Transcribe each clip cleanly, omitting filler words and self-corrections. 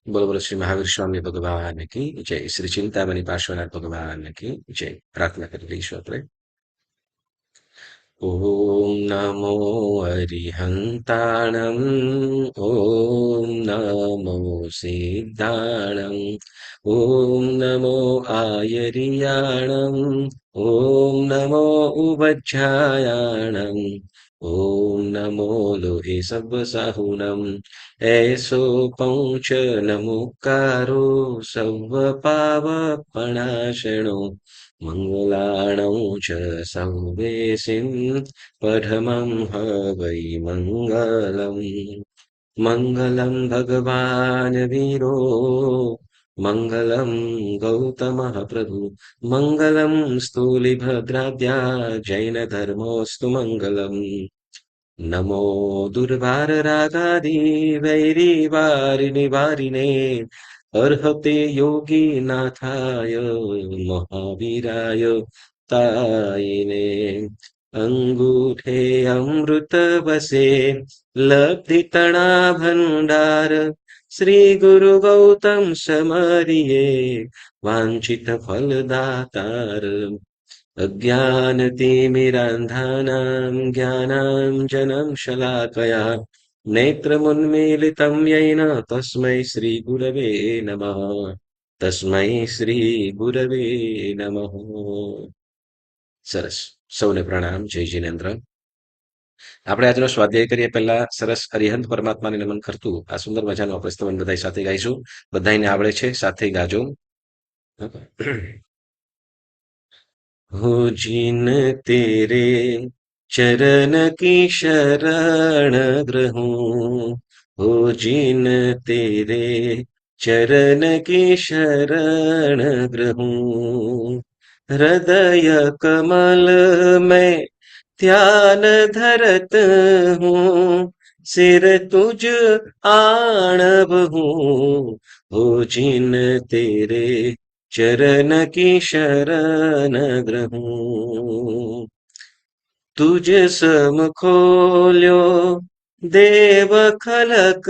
बोलो बोलो श्री महावीर स्वामी भगवान की जय। श्री चिंतामणि पार्श्वनाथ भगवान की जय। प्रार्थना कर लीजिए આપણે। ॐ नमो अरिहन्ताणम्। ॐ नमो सिद्धाणम्। ॐ नमो आयर्याणम्। ॐ नमो उवज्झायाणम्। ॐ नमो लोहे सब्बसाहुणम्। ऐसो पौंच नमुकारो सव्वपावपणाशनो मङ्गलाणौ च संवेशिं परमं हवै मङ्गलम्। मङ्गलं भगवान् वीरो मङ्गलं गौतमः प्रभु। मङ्गलं स्थूलिभद्राद्या जैनधर्मोऽस्तु मङ्गलम्। नमो दुर्वाररागादिवैरिवारिणिवारिणे अर्हते योगीनाथाय महावीराय तायिने अङ्गूठे अमृतवसे लब्धितणा भण्डार श्रीगुरु गौतम समरिये वाञ्छितफलदातार अज्ञानतिमिरान्धानां ज्ञानाञ्जनं शलाकया नेत्रमुन्मीलितं येन तस्मै श्रीगुरवे नमः। तस्मै श्रीगुरवे नमः। સરસ. સૌને પ્રણામ. જય જિનેન્દ્ર. આપણે આજનો સ્વાધ્યાય કરીએ પહેલા સરસ અરિહંત પરમાત્માને નમન કરતું આ સુંદર મજાનું આપણે સ્તવન બધા સાથે ગાઈશું. બધાને આવડે છે, સાથે ગાજો. हो जिन तेरे चरण की शरण ग्रहूं। हो जिन तेरे चरण की शरण ग्रहूं। हृदय कमल में ध्यान धरत हूँ। सिर तुझ आणव हूँ। हो जिन तेरे चरण की शरण ग्रहूं। तुझ सम खोल्यो देव खलक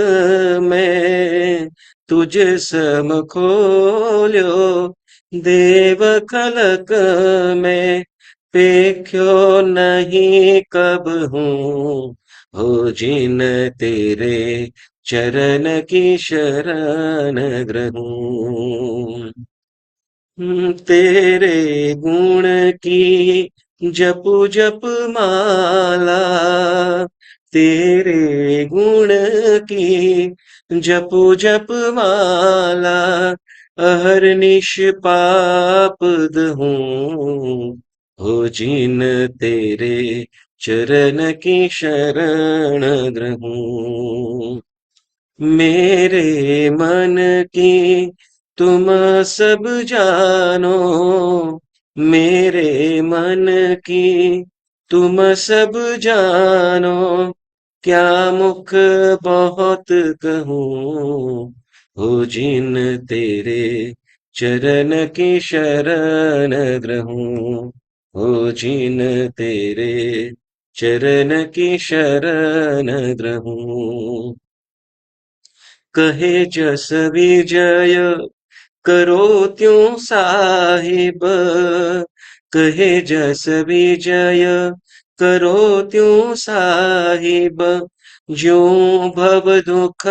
में। तुझ सम खोल्यो देव खलक में। पेख्यो नहीं कब हूँ। हो जिन तेरे चरण की शरण ग्रहूं। तेरे गुण की जपु जप माला। तेरे गुण की जपु जप माला। अहर्निश पाप दहूं। हो जिन तेरे चरण की शरण ग्रहूं। मेरे मन की तुम सब जानो। मेरे मन की तुम सब जानो। क्या मुख बहुत कहूँ। हो जिन तेरे चरण की शरण ग्रहूं। हो जिन तेरे चरण की शरण ग्रहूं। कहे जस विजय करो त्यों साहिब। कहे जस विजय करो त्यों साहिब। ज्यों भव दुख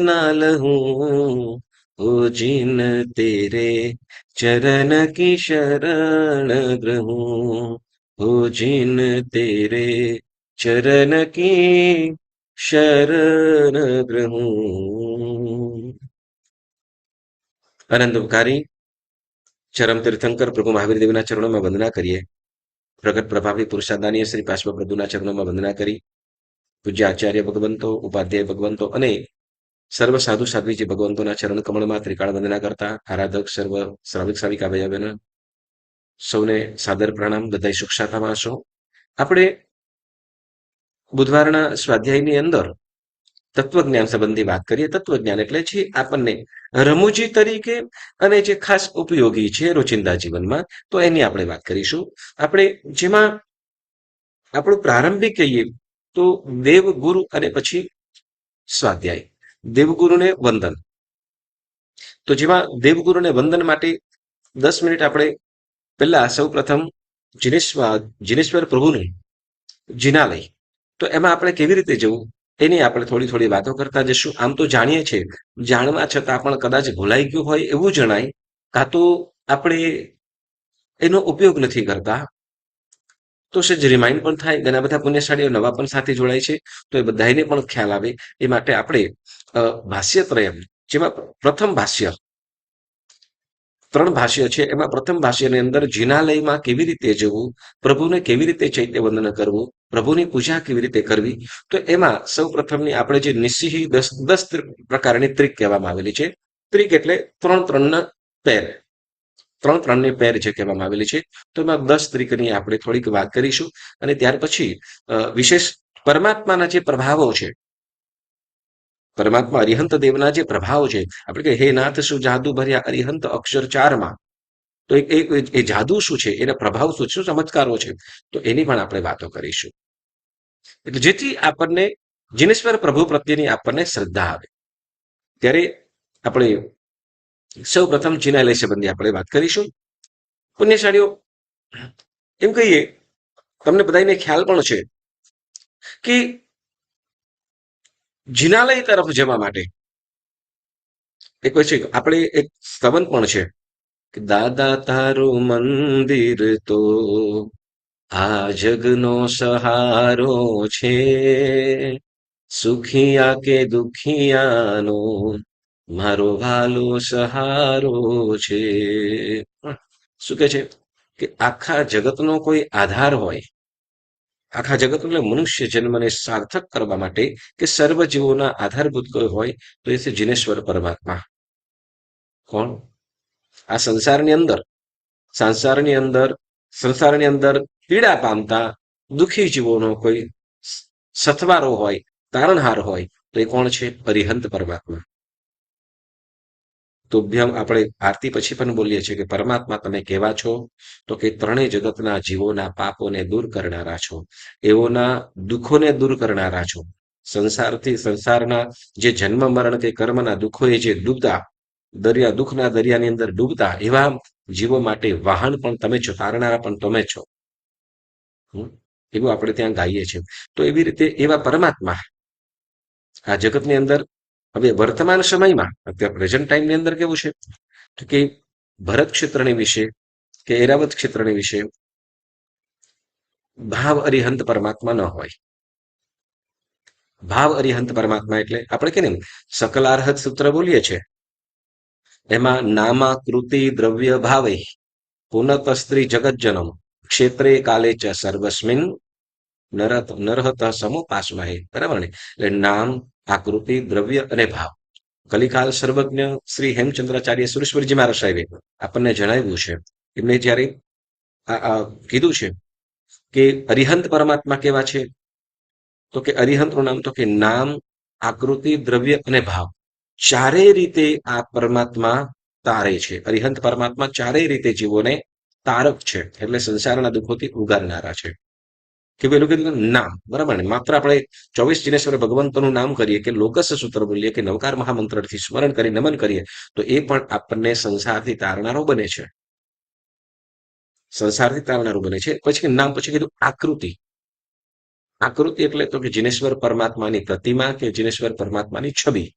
न लहूं। हो जिन तेरे चरण की शरण ग्रहूं। हो जिन तेरे चरण की शरण ग्रहूं। अनंतकारी चरम तीर्थंकर प्रभु महावीर देवना चरणों में वंदना करिए। प्रगट प्रभावी पुरुषादानीय श्री पार्श्व प्रभुना चरणों में वंदना करी। पूज्य आचार्य भगवंतो उपाध्याय भगवंतो અને સર્વ સાધુ સાધ્વીજી ભગવંતોના ચરણ કમળમાં ત્રિકાળ વંદના કરતા આરાધક સર્વ શ્રાવિક શ્રાવિકા ભાઈ બહેનો સૌને સાદર પ્રણામ. બધા સુખ શાંતિમાં હશો. આપણે બુધવારના સ્વાધ્યાયની અંદર તત્વજ્ઞાન સંબંધી વાત કરીએ. તત્વજ્ઞાન એટલે છે આપણને રમૂજી તરીકે અને જે ખાસ ઉપયોગી છે રોજિંદા જીવનમાં, તો એની આપણે વાત કરીશું. આપણે જેમાં આપણું પ્રારંભિક કહીએ તો દેવગુરુ અને પછી સ્વાધ્યાય. દેવગુરુને વંદન. તો જેમાં દેવગુરુને વંદન માટે 10 મિનિટ આપણે પહેલા સૌ પ્રથમ જીનેશ્વર પ્રભુનું જિનાલય, તો એમાં આપણે કેવી રીતે જવું એની આપણે થોડી થોડી વાતો કરતા જશું. આમ તો જાણીએ છીએ, જાણવા છતાં પણ કદાચ ભૂલાઈ ગયું હોય એવું જણાય, કાં તો આપણે એનો ઉપયોગ નથી કરતા, તો સેજ રિમાઇન્ડ પણ થાય. ઘણા બધા પુણ્યશાળીઓ નવા પણ સાથે જોડાય છે, તો એ બધાને પણ ખ્યાલ આવે એ માટે આપણે ભાષ્યત્રય, જેમાં પ્રથમ ભાષ્ય, 3 ભાષ્ય છે, એમાં પ્રથમ ભાષ્યની અંદર જિનાલયમાં કેવી રીતે જવું, પ્રભુને કેવી રીતે ચૈત્ય વંદન કરવું, પ્રભુની પૂજા કેવી રીતે કરવી, તો એમાં સૌ પ્રથમની આપણે જે નિશ્ચિહી 10 પ્રકારની ત્રિક કહેવામાં આવેલી છે. ત્રિક એટલે 3-3ના પેર, 3-3ની પેર જે કહેવામાં આવેલી છે. તો એમાં 10 ત્રિકની આપણે થોડીક વાત કરીશું, અને ત્યાર પછી વિશેષ પરમાત્માના જે પ્રભાવો છે, પરમાત્મા અરિહંત દેવના જે પ્રભાવ છે, આપણે કે હે નાથ શું જાદુ ભર્યા અરિહંત અક્ષર 4માં, તો એ જાદુ શું છે, એના પ્રભાવ શું ચમત્કારો છે, તો એની પણ આપણે વાતો કરીશું. એટલે જેથી આપણને જીનેશ્વર પ્રભુ પ્રત્યેની આપણને શ્રદ્ધા આવે. ત્યારે આપણે સૌ પ્રથમ જિનાલય સંબંધી આપણે વાત કરીશું. પુણ્યશાળીઓ, એમ કહીએ, તમને બધાને ખ્યાલ પણ છે કે જિનાલય તરફ જવા માટે એક પછી આપણે એક સંબંધ પણ છે કે દાદા તારું મંદિર તો આ જગનો સહારો છે, સુખિયા કે દુખિયાનો મારો ભાલો સહારો છે. શું કે છે કે આખા જગતનો કોઈ આધાર હોય, આખા જગત એટલે મનુષ્ય જન્મને સાર્થક કરવા માટે કે સર્વ જીવોના આધારભૂત કોઈ હોય, તો એ છે જીનેશ્વર પરમાત્મા. કોણ? આ સંસારની અંદર પીડા પામતા દુઃખી જીવોનો કોઈ સથવારો હોય, તારણહાર હોય, તો એ કોણ છે? અરિહંત પરમાત્મા. તુભ્યમ આપણે આરતી પછી પણ બોલીએ છીએ કે પરમાત્મા તમે કેવા છો, તો કે ત્રણેય જગતના જીવોના પાપોને દૂર કરનારા છો, એઓના દુઃખોને દૂર કરનારા છો. સંસારના જે જન્મ મરણ કે કર્મના દુઃખોએ જે ડૂબતા દુઃખના દરિયાની અંદર ડૂબતા એવા જીવો માટે વાહન પણ તમે છો, તારનારા પણ તમે છો. એવું આપણે ત્યાં ગાઈએ છીએ. તો એવી રીતે એવા પરમાત્મા આ જગતની અંદર હવે વર્તમાન સમયમાં અત્યારે પ્રેઝન્ટ ટાઈમની અંદર કેવું છે કે ભરત ક્ષેત્રની વિશે કે એરાવત ક્ષેત્રની વિશે ભાવ અરિહંત પરમાત્મા ન હોય. ભાવ અરિહંત પરમાત્મા એટલે આપણે કે સકલાર્હત સૂત્ર બોલીએ છીએ, એમાં નામા કૃતિ દ્રવ્ય ભાવે પુનત સ્ત્રી જગત જનમ ક્ષેત્રે કાલે ચ સર્વસ્મિન નરહત સમોપાસમહે. બરાબર ને? એટલે નામ, આકૃતિ, દ્રવ્ય અને ભાવ. કલિકાલ સર્વજ્ઞ શ્રી હેમચંદ્રાચાર્ય સુરેશ્વરજી મહારાજ સાહેબે આપણને જણાવ્યું છે, એમને જયારે કીધું છે કે અરિહંત પરમાત્મા કેવા છે, તો કે અરિહંતનું નામ તો કે નામ, આકૃતિ, દ્રવ્ય અને ભાવ, ચારેય રીતે આ પરમાત્મા તારે છે. અરિહંત પરમાત્મા ચારેય રીતે જીવોને તારક છે, એટલે સંસારના દુઃખોથી ઉગારનારા છે. કે પેલું કીધું નામ, બરાબર ને? માત્ર આપણે 24 જીનેશ્વર ભગવંતનું નામ કરીએ કે લોકસ સૂત્ર બોલીએ કે નવકાર મહામંત્રથી સ્મરણ કરી નમન કરીએ, તો એ પણ આપણને સંસારથી તારનારો બને છે. પછી નામ, પછી કીધું આકૃતિ. આકૃતિ એટલે તો કે જીનેશ્વર પરમાત્માની પ્રતિમા કે જીનેશ્વર પરમાત્માની છબી,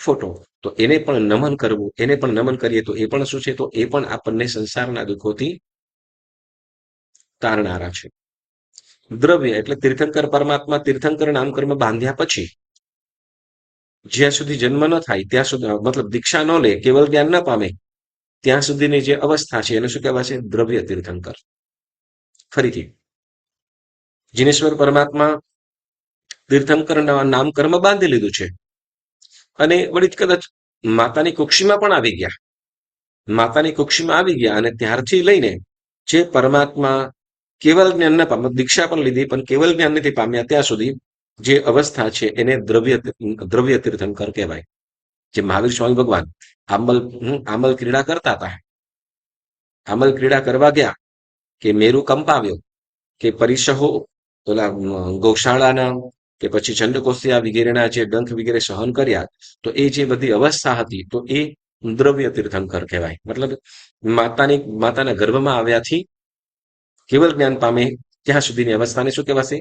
ફોટો. તો એને પણ નમન કરવું, એને પણ નમન કરીએ તો એ પણ શું છે? તો એ પણ આપણને સંસારના દુઃખોથી તારનારા છે. દ્રવ્ય એટલે તીર્થંકર પરમાત્મા, તીર્થંકર નામકર્મ બાંધ્યા પછી જ્યાં સુધી જન્મ ન થાય ત્યાં સુધી, મતલબ દીક્ષા ન લે, કેવલ જ્ઞાન ન પામે ત્યાં સુધીની જે અવસ્થા છે એને શું કહેવાય છે? દ્રવ્ય તીર્થંકર. ફરીથી, જીનેશ્વર પરમાત્મા તીર્થંકર નામકર્મ બાંધી લીધું છે, અને વળી કદાચ માતાની કુક્ષીમાં પણ આવી ગયા, અને ત્યારથી લઈને જે પરમાત્મા કેવલ જ્ઞાન ન પામે, દીક્ષા પણ લીધી પણ કેવલ જ્ઞાન નથી પામ્યા ત્યાં સુધી જે અવસ્થા છે એને દ્રવ્ય તીર્થંકર કહેવાય. જે મહાવીર સ્વામી ભગવાન આંબલ ક્રીડા કરતા હતા, આંબલ ક્રીડા કરવા ગયા કે મેરુ કંપાવ્યો, કે પરિસહો ઓલા ગૌશાળાના કે પછી ચંડકોશિયા વગેરેના જે ડંખ વગેરે સહન કર્યા, તો એ જે બધી અવસ્થા હતી તો એ દ્રવ્ય તીર્થંકર કહેવાય. મતલબ માતાના ગર્ભમાં આવ્યાથી કેવલ જ્ઞાન પામે ત્યાં સુધીની અવસ્થાને શું કહેવાશે?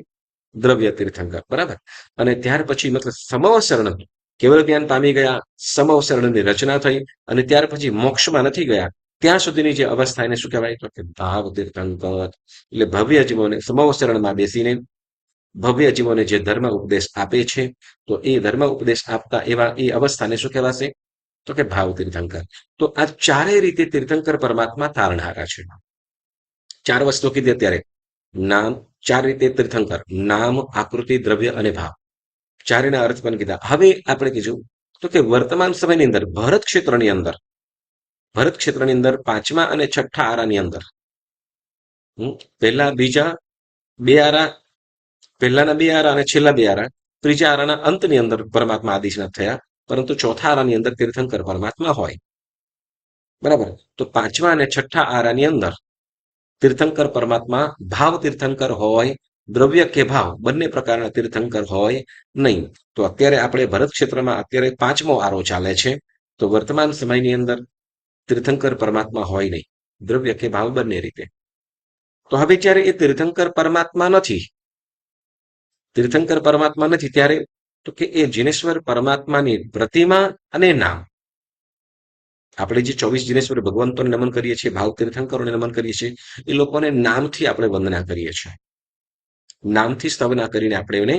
દ્રવ્ય તીર્થંકર. બરાબર. અને ત્યાર પછી મતલબ સમવસરણ, કેવલ જ્ઞાન પામી ગયા, સમવસરણની રચના થઈ અને ત્યાર પછી મોક્ષમાં નથી ગયા ત્યાં સુધીની જે અવસ્થા એને શું કહેવાય? તો કે ભાવ તીર્થંકર. એટલે ભવ્ય જીવોને સમવસરણમાં બેસીને ભવ્ય જીવોને જે ધર્મ ઉપદેશ આપે છે, તો એ ધર્મ ઉપદેશ આપતા એવા એ અવસ્થાને શું કહેવાશે? તો કે ભાવ તીર્થંકર. તો આ ચારેય રીતે તીર્થંકર પરમાત્મા તારણહારા છે. ચાર વસ્તુ કીધી અત્યારે. નામ, ચાર રીતે તીર્થંકર: નામ, આકૃતિ, દ્રવ્ય અને ભાવ. ચારેના અર્થ પણ કીધા. હવે આપણે કીધું તો કે વર્તમાન સમયની અંદર ભરત ક્ષેત્રની અંદર પાંચમા અને છઠ્ઠા આરાની અંદર પહેલા બીજા બે આરા, પહેલાના બે આરા અને છેલ્લા બે આરા, ત્રીજા આરાના અંતની અંદર પરમાત્મા આદિનાથ થયા, પરંતુ ચોથા આરાની અંદર તીર્થંકર પરમાત્મા હોય. બરાબર. તો પાંચમા અને છઠ્ઠા આરાની અંદર તીર્થંકર પરમાત્મા ભાવ તીર્થંકર હોય, દ્રવ્ય કે ભાવ બંને પ્રકારના તીર્થંકર હોય નહીં. તો અત્યારે આપણે ભરત ક્ષેત્રમાં અત્યારે પાંચમો આરો ચાલે છે, તો વર્તમાન સમયની અંદર તીર્થંકર પરમાત્મા હોય નહીં, દ્રવ્ય કે ભાવ બંને રીતે. તો હવે જ્યારે એ તીર્થંકર પરમાત્મા નથી ત્યારે તો કે એ જીનેશ્વર પરમાત્માની પ્રતિમા અને નામ, આપણે જે 24 જીનેશ્વર ભગવંતોને નમન કરીએ છીએ, ભાવ તીર્થંકરોને નમન કરીએ છીએ, એ લોકોને નામથી આપણે વંદના કરીએ છીએ. નામથી સ્તવના કરીને આપણે એને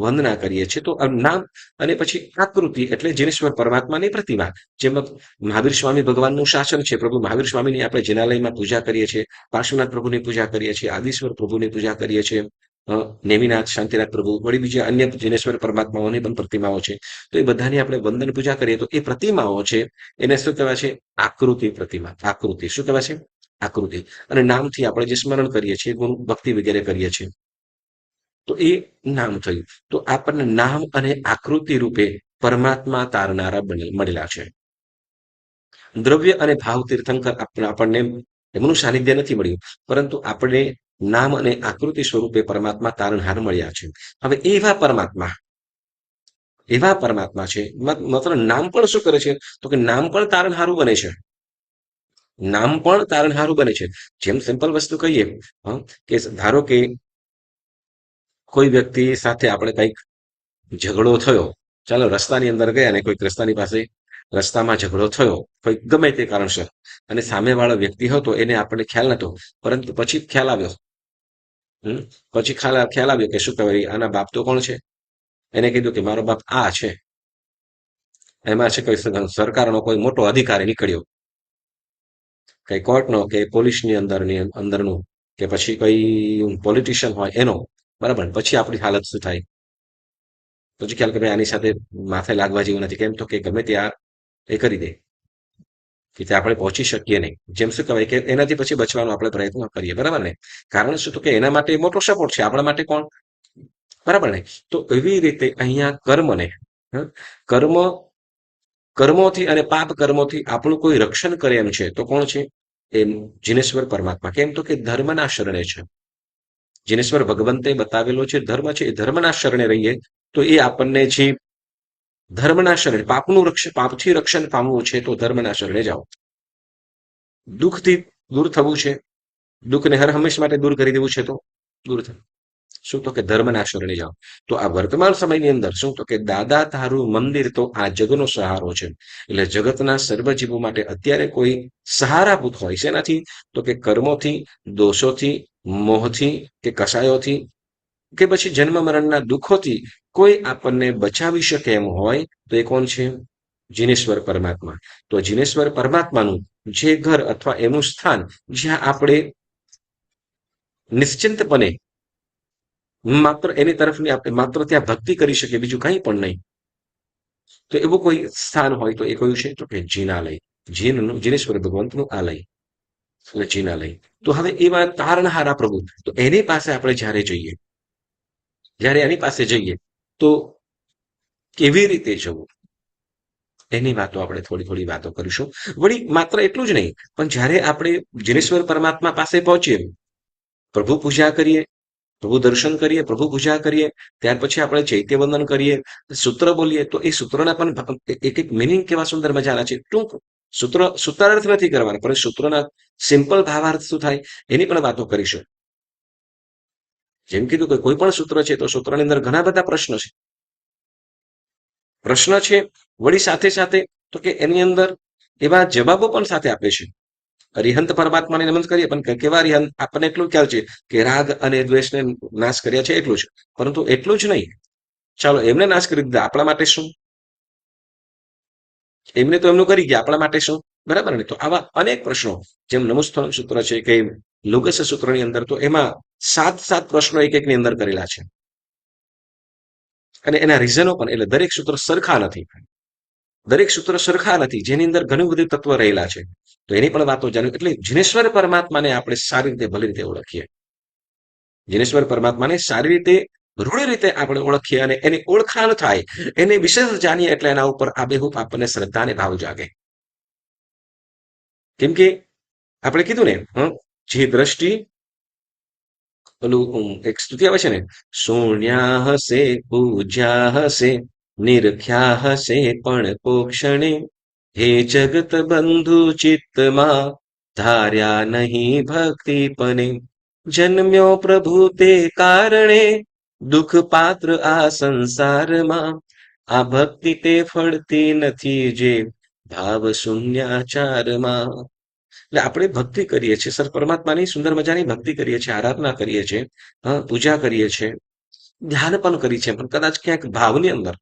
વંદના કરીએ છીએ. તો નામ અને પછી આકૃતિ એટલે જીનેશ્વર પરમાત્માની પ્રતિમા. જેમાં મહાવીર સ્વામી ભગવાનનું શાસન છે, પ્રભુ મહાવીર સ્વામીની આપણે જિનાલયમાં પૂજા કરીએ છીએ, પાર્શ્વનાથ પ્રભુની પૂજા કરીએ છીએ, આદિશ્વર પ્રભુની પૂજા કરીએ છીએ, નેમિનાથ, શાંતિનાથ પ્રભુ, વળી બીજા અન્ય જીનેશ્વર પરમાત્માઓની પણ પ્રતિમાઓ છે. તો એ બધાની આપણે વંદન પૂજા કરીએ તો એ પ્રતિમાઓ છે એને શું કહેવાય છે? આકૃતિ પ્રતિમા. આકૃતિ શું કહેવાય છે? આકૃતિ. અને નામથી આપણે જે સ્મરણ કરીએ છીએ, ગુરુ ભક્તિ વગેરે કરીએ છીએ, તો એ નામ થયું. તો આપણને નામ અને આકૃતિ રૂપે પરમાત્મા તારનારા મળેલા છે. દ્રવ્ય અને ભાવ તીર્થંકર આપણને એમનું સાનિધ્ય નથી મળ્યું, પરંતુ આપણે નામ અને આકૃતિ સ્વરૂપે પરમાત્મા તારણહાર મળ્યા છે. હવે એવા પરમાત્મા છે, માત્ર નામ પણ શું કરે છે? તો કે નામ પણ તારણહારું બને છે. નામ પણ તારણહારું બને છે. જેમ સિમ્પલ વસ્તુ કહીએ કે ધારો કે કોઈ વ્યક્તિ સાથે આપણે કંઈક ઝઘડો થયો, ચાલો રસ્તાની અંદર ગયા ને કોઈક રસ્તાની પાસે રસ્તામાં ઝઘડો થયો, કોઈ ગમે તે કારણસર, અને સામેવાળો વ્યક્તિ હતો એને આપણને ખ્યાલ નતો, પરંતુ પછી ખ્યાલ આવ્યો. પછી ખ્યાલ આવ્યો કે શું કહેવાય, આના બાપ તો કોણ છે? એને કીધું કે મારો બાપ આ છે. એમાં છે કોઈ સરકારનો કોઈ મોટો અધિકારી નીકળ્યો, કઈ કોર્ટનો કે પોલીસની અંદરનું કે પછી કોઈ પોલિટિશિયન હોય એનો. બરાબર. પછી આપણી હાલત શું થાય? પછી ખ્યાલ કે ભાઈ આની સાથે માથે લાગવા જેવું નથી. કેમ? તો કે ગમે ત્યાં એ કરી દે કે ત્યાં આપણે પહોંચી શકીએ નહીં. જેમ શું કહેવાય કે એનાથી પછી બચવાનો આપણે પ્રયત્ન કરીએ. બરાબર ને? કારણ શું? તો કે એના માટે મોટો સપોર્ટ છે, આપણા માટે કોણ? બરાબર ને? તો એવી રીતે અહીંયા કર્મોથી અને પાપ કર્મોથી આપણું કોઈ રક્ષણ કરે એમ છે તો કોણ છે? એ જીનેશ્વર પરમાત્મા. કેમ? તો કે ધર્મના શરણે છે. જીનેશ્વર ભગવંતે બતાવેલો જે ધર્મ છે એ ધર્મના શરણે રહીએ તો એ આપણને જે ધર્મના શરણે પાપથી રક્ષણ પામવું છે તો ધર્મના શરણે જાઓ. દુઃખથી દૂર થવું છે, દુઃખને હર હંમેશ માટે દૂર કરી દેવું છે તો દૂર થાય. શું? તો કે ધર્મના શરણે જાઓ. તો આ વર્તમાન સમયની અંદર શું? તો કે દાદા તારું મંદિર તો આ જગનો સહારો છે. એટલે જગતના સર્વજીવો માટે અત્યારે કોઈ સહારાભૂત હોય શેનાથી? તો કે કર્મોથી, દોષોથી, મોહથી કે કષાયોથી કે પછી જન્મ મરણના દુઃખોથી કોઈ આપણને બચાવી શકે એમ હોય તો એ કોણ છે? જીનેશ્વર પરમાત્મા. તો જીનેશ્વર પરમાત્માનું જે ઘર અથવા એનું સ્થાન જ્યાં આપણે નિશ્ચિંતપણે માત્ર એની તરફની આપણે માત્ર ત્યાં ભક્તિ કરી શકીએ, બીજું કંઈ પણ નહીં. તો એવું કોઈ સ્થાન હોય તો એ કયું છે? તો કે જીનાલય. જીનેશ્વર ભગવંતનું આલય એટલે જીનાલય. તો હવે એવા તારણહારા પ્રભુ, તો એની પાસે આપણે જ્યારે એની પાસે જઈએ તો કેવી રીતે જવું એની વાતો આપણે થોડી વાતો કરીશું. વળી માત્ર એટલું જ નહીં, પણ જ્યારે આપણે જીનેશ્વર પરમાત્મા પાસે પહોંચીએ, પ્રભુ પૂજા કરીએ, પ્રભુ દર્શન કરીએ, પ્રભુ પૂજા કરીએ, ત્યાર પછી આપણે ચૈત્યવંદન કરીએ, સૂત્ર બોલીએ, તો એ સૂત્રના પણ એક એક મિનિંગ કેવા સુંદર મજાના છે. ટૂંક સૂત્ર સૂત્રાર્થ નથી કરવાના, પરંતુ સૂત્રના સિમ્પલ ભાવાર્થ શું થાય એની પણ વાતો કરીશું. જેમ કીધું કે કોઈ પણ સૂત્ર છે તો સૂત્રની અંદર ઘણા બધા પ્રશ્નો છે. પ્રશ્ન છે વળી સાથે સાથે તો કે એની અંદર એવા જવાબો પણ સાથે આપે છે. અરિહંત પરમાત્માને નમન કરીએ, પણ કેવા અરિહંત આપણને એટલું ખ્યાલ છે કે રાગ અને દ્વેષને નાશ કર્યા છે એટલું જ, પરંતુ એટલું જ નહીં. ચાલો એમને નાશ કરી દીધા, આપણા માટે શું? એમને તો એમનું કરી ગયા, આપણા માટે શું? બરાબર ને? તો આવા અનેક પ્રશ્નો, જેમ નમુસ્થાન સૂત્ર છે કે લુગસ સૂત્રની અંદર, તો એમાં 7 પ્રશ્નો એક એકની અંદર કરેલા છે. અને એના રીઝનો પણ, એટલે દરેક સૂત્ર સરખા નથી. દરેક સૂત્ર સરખા નથી, જેની અંદર ઘણું બધું તત્વ રહેલા છે. તો એની પણ વાતો જાણવી. એટલે જીનેશ્વર પરમાત્માને આપણે સારી રીતે ભલી રીતે ઓળખીએ. જીનેશ્વર પરમાત્માને સારી રીતે રૂઢ રીતે આપણે ઓળખીએ અને એની ઓળખાણ થાય, એને વિશેષ જાણીએ, એટલે એના ઉપર આબેહૂબ આપણને શ્રદ્ધા અને ભાવ જાગે. કેમ કે આપણે કીધું ને, જે દ્રષ્ટિ, પેલું એક સ્તુતિ આવે છે ને, શૂન્યા હશે પૂજ્યા હશે નિરખ્યા હશે પણ પોક્ષણે, હે જગત બંધુ ચિત્તમાં ધાર્યા નહીં ભક્તિપને, જન્મ્યો પ્રભુ તે કારણે દુઃખ પાત્ર આ સંસારમાં, આ ભક્તિ તે ફળતી નથી જે ભાવ શૂન્યાચારમાં. એટલે આપણે ભક્તિ કરીએ છીએ સર, પરમાત્માની સુંદર મજાની ભક્તિ કરીએ છીએ, આરાધના કરીએ છીએ, પૂજા કરીએ છીએ, ધ્યાન પણ કરીએ છીએ, પણ કદાચ ક્યાંક ભાવની અંદર,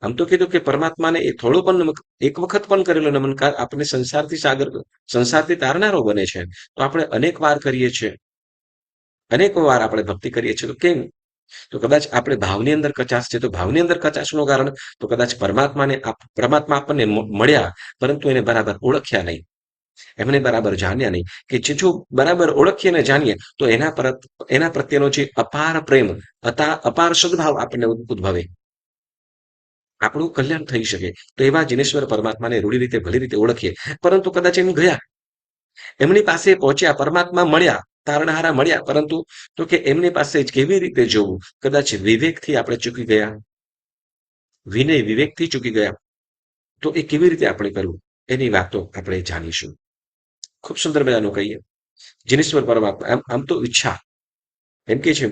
આમ તો કીધું કે પરમાત્માને એ થોડો પણ એક વખત પણ કરેલો નમનકાર આપણે સંસારથી તારનારો બને છે. તો આપણે અનેક વાર કરીએ છીએ, અનેક વાર આપણે ભક્તિ કરીએ છીએ. તો કેમ? તો કદાચ આપણે ભાવની અંદર કચાશ છે, તો ભાવની અંદર કચાશનું કારણ તો કદાચ પરમાત્મા આપણને મળ્યા, પરંતુ એને બરાબર ઓળખ્યા નહીં, એમને બરાબર જાણ્યા નહીં. કે જો બરાબર ઓળખીએ ને જાણીએ, તો એના પ્રત્યેનો જે અપાર પ્રેમ, અપાર સદભાવ આપણને ઉદ્ભવે, આપણું કલ્યાણ થઈ શકે. તો એવા જીનેશ્વર પરમાત્માને રૂઢી રીતે ભલી રીતે ઓળખીએ. પરંતુ કદાચ એમ ગયા, એમની પાસે પહોંચ્યા, પરમાત્મા મળ્યા, તારણહારા મળ્યા, પરંતુ તો કે એમની પાસે જ કેવી રીતે જવું? કદાચ વિવેકથી આપણે ચૂકી ગયા, વિનય વિવેકથી ચૂકી ગયા, તો એ કેવી રીતે આપણે કરવું? એની વાતો આપણે જાણીશું. ખૂબ સુંદર મજાનું કહીએ, જીનેશ્વર પરમાત્મા આમ તો ઈચ્છા એમ કે છે,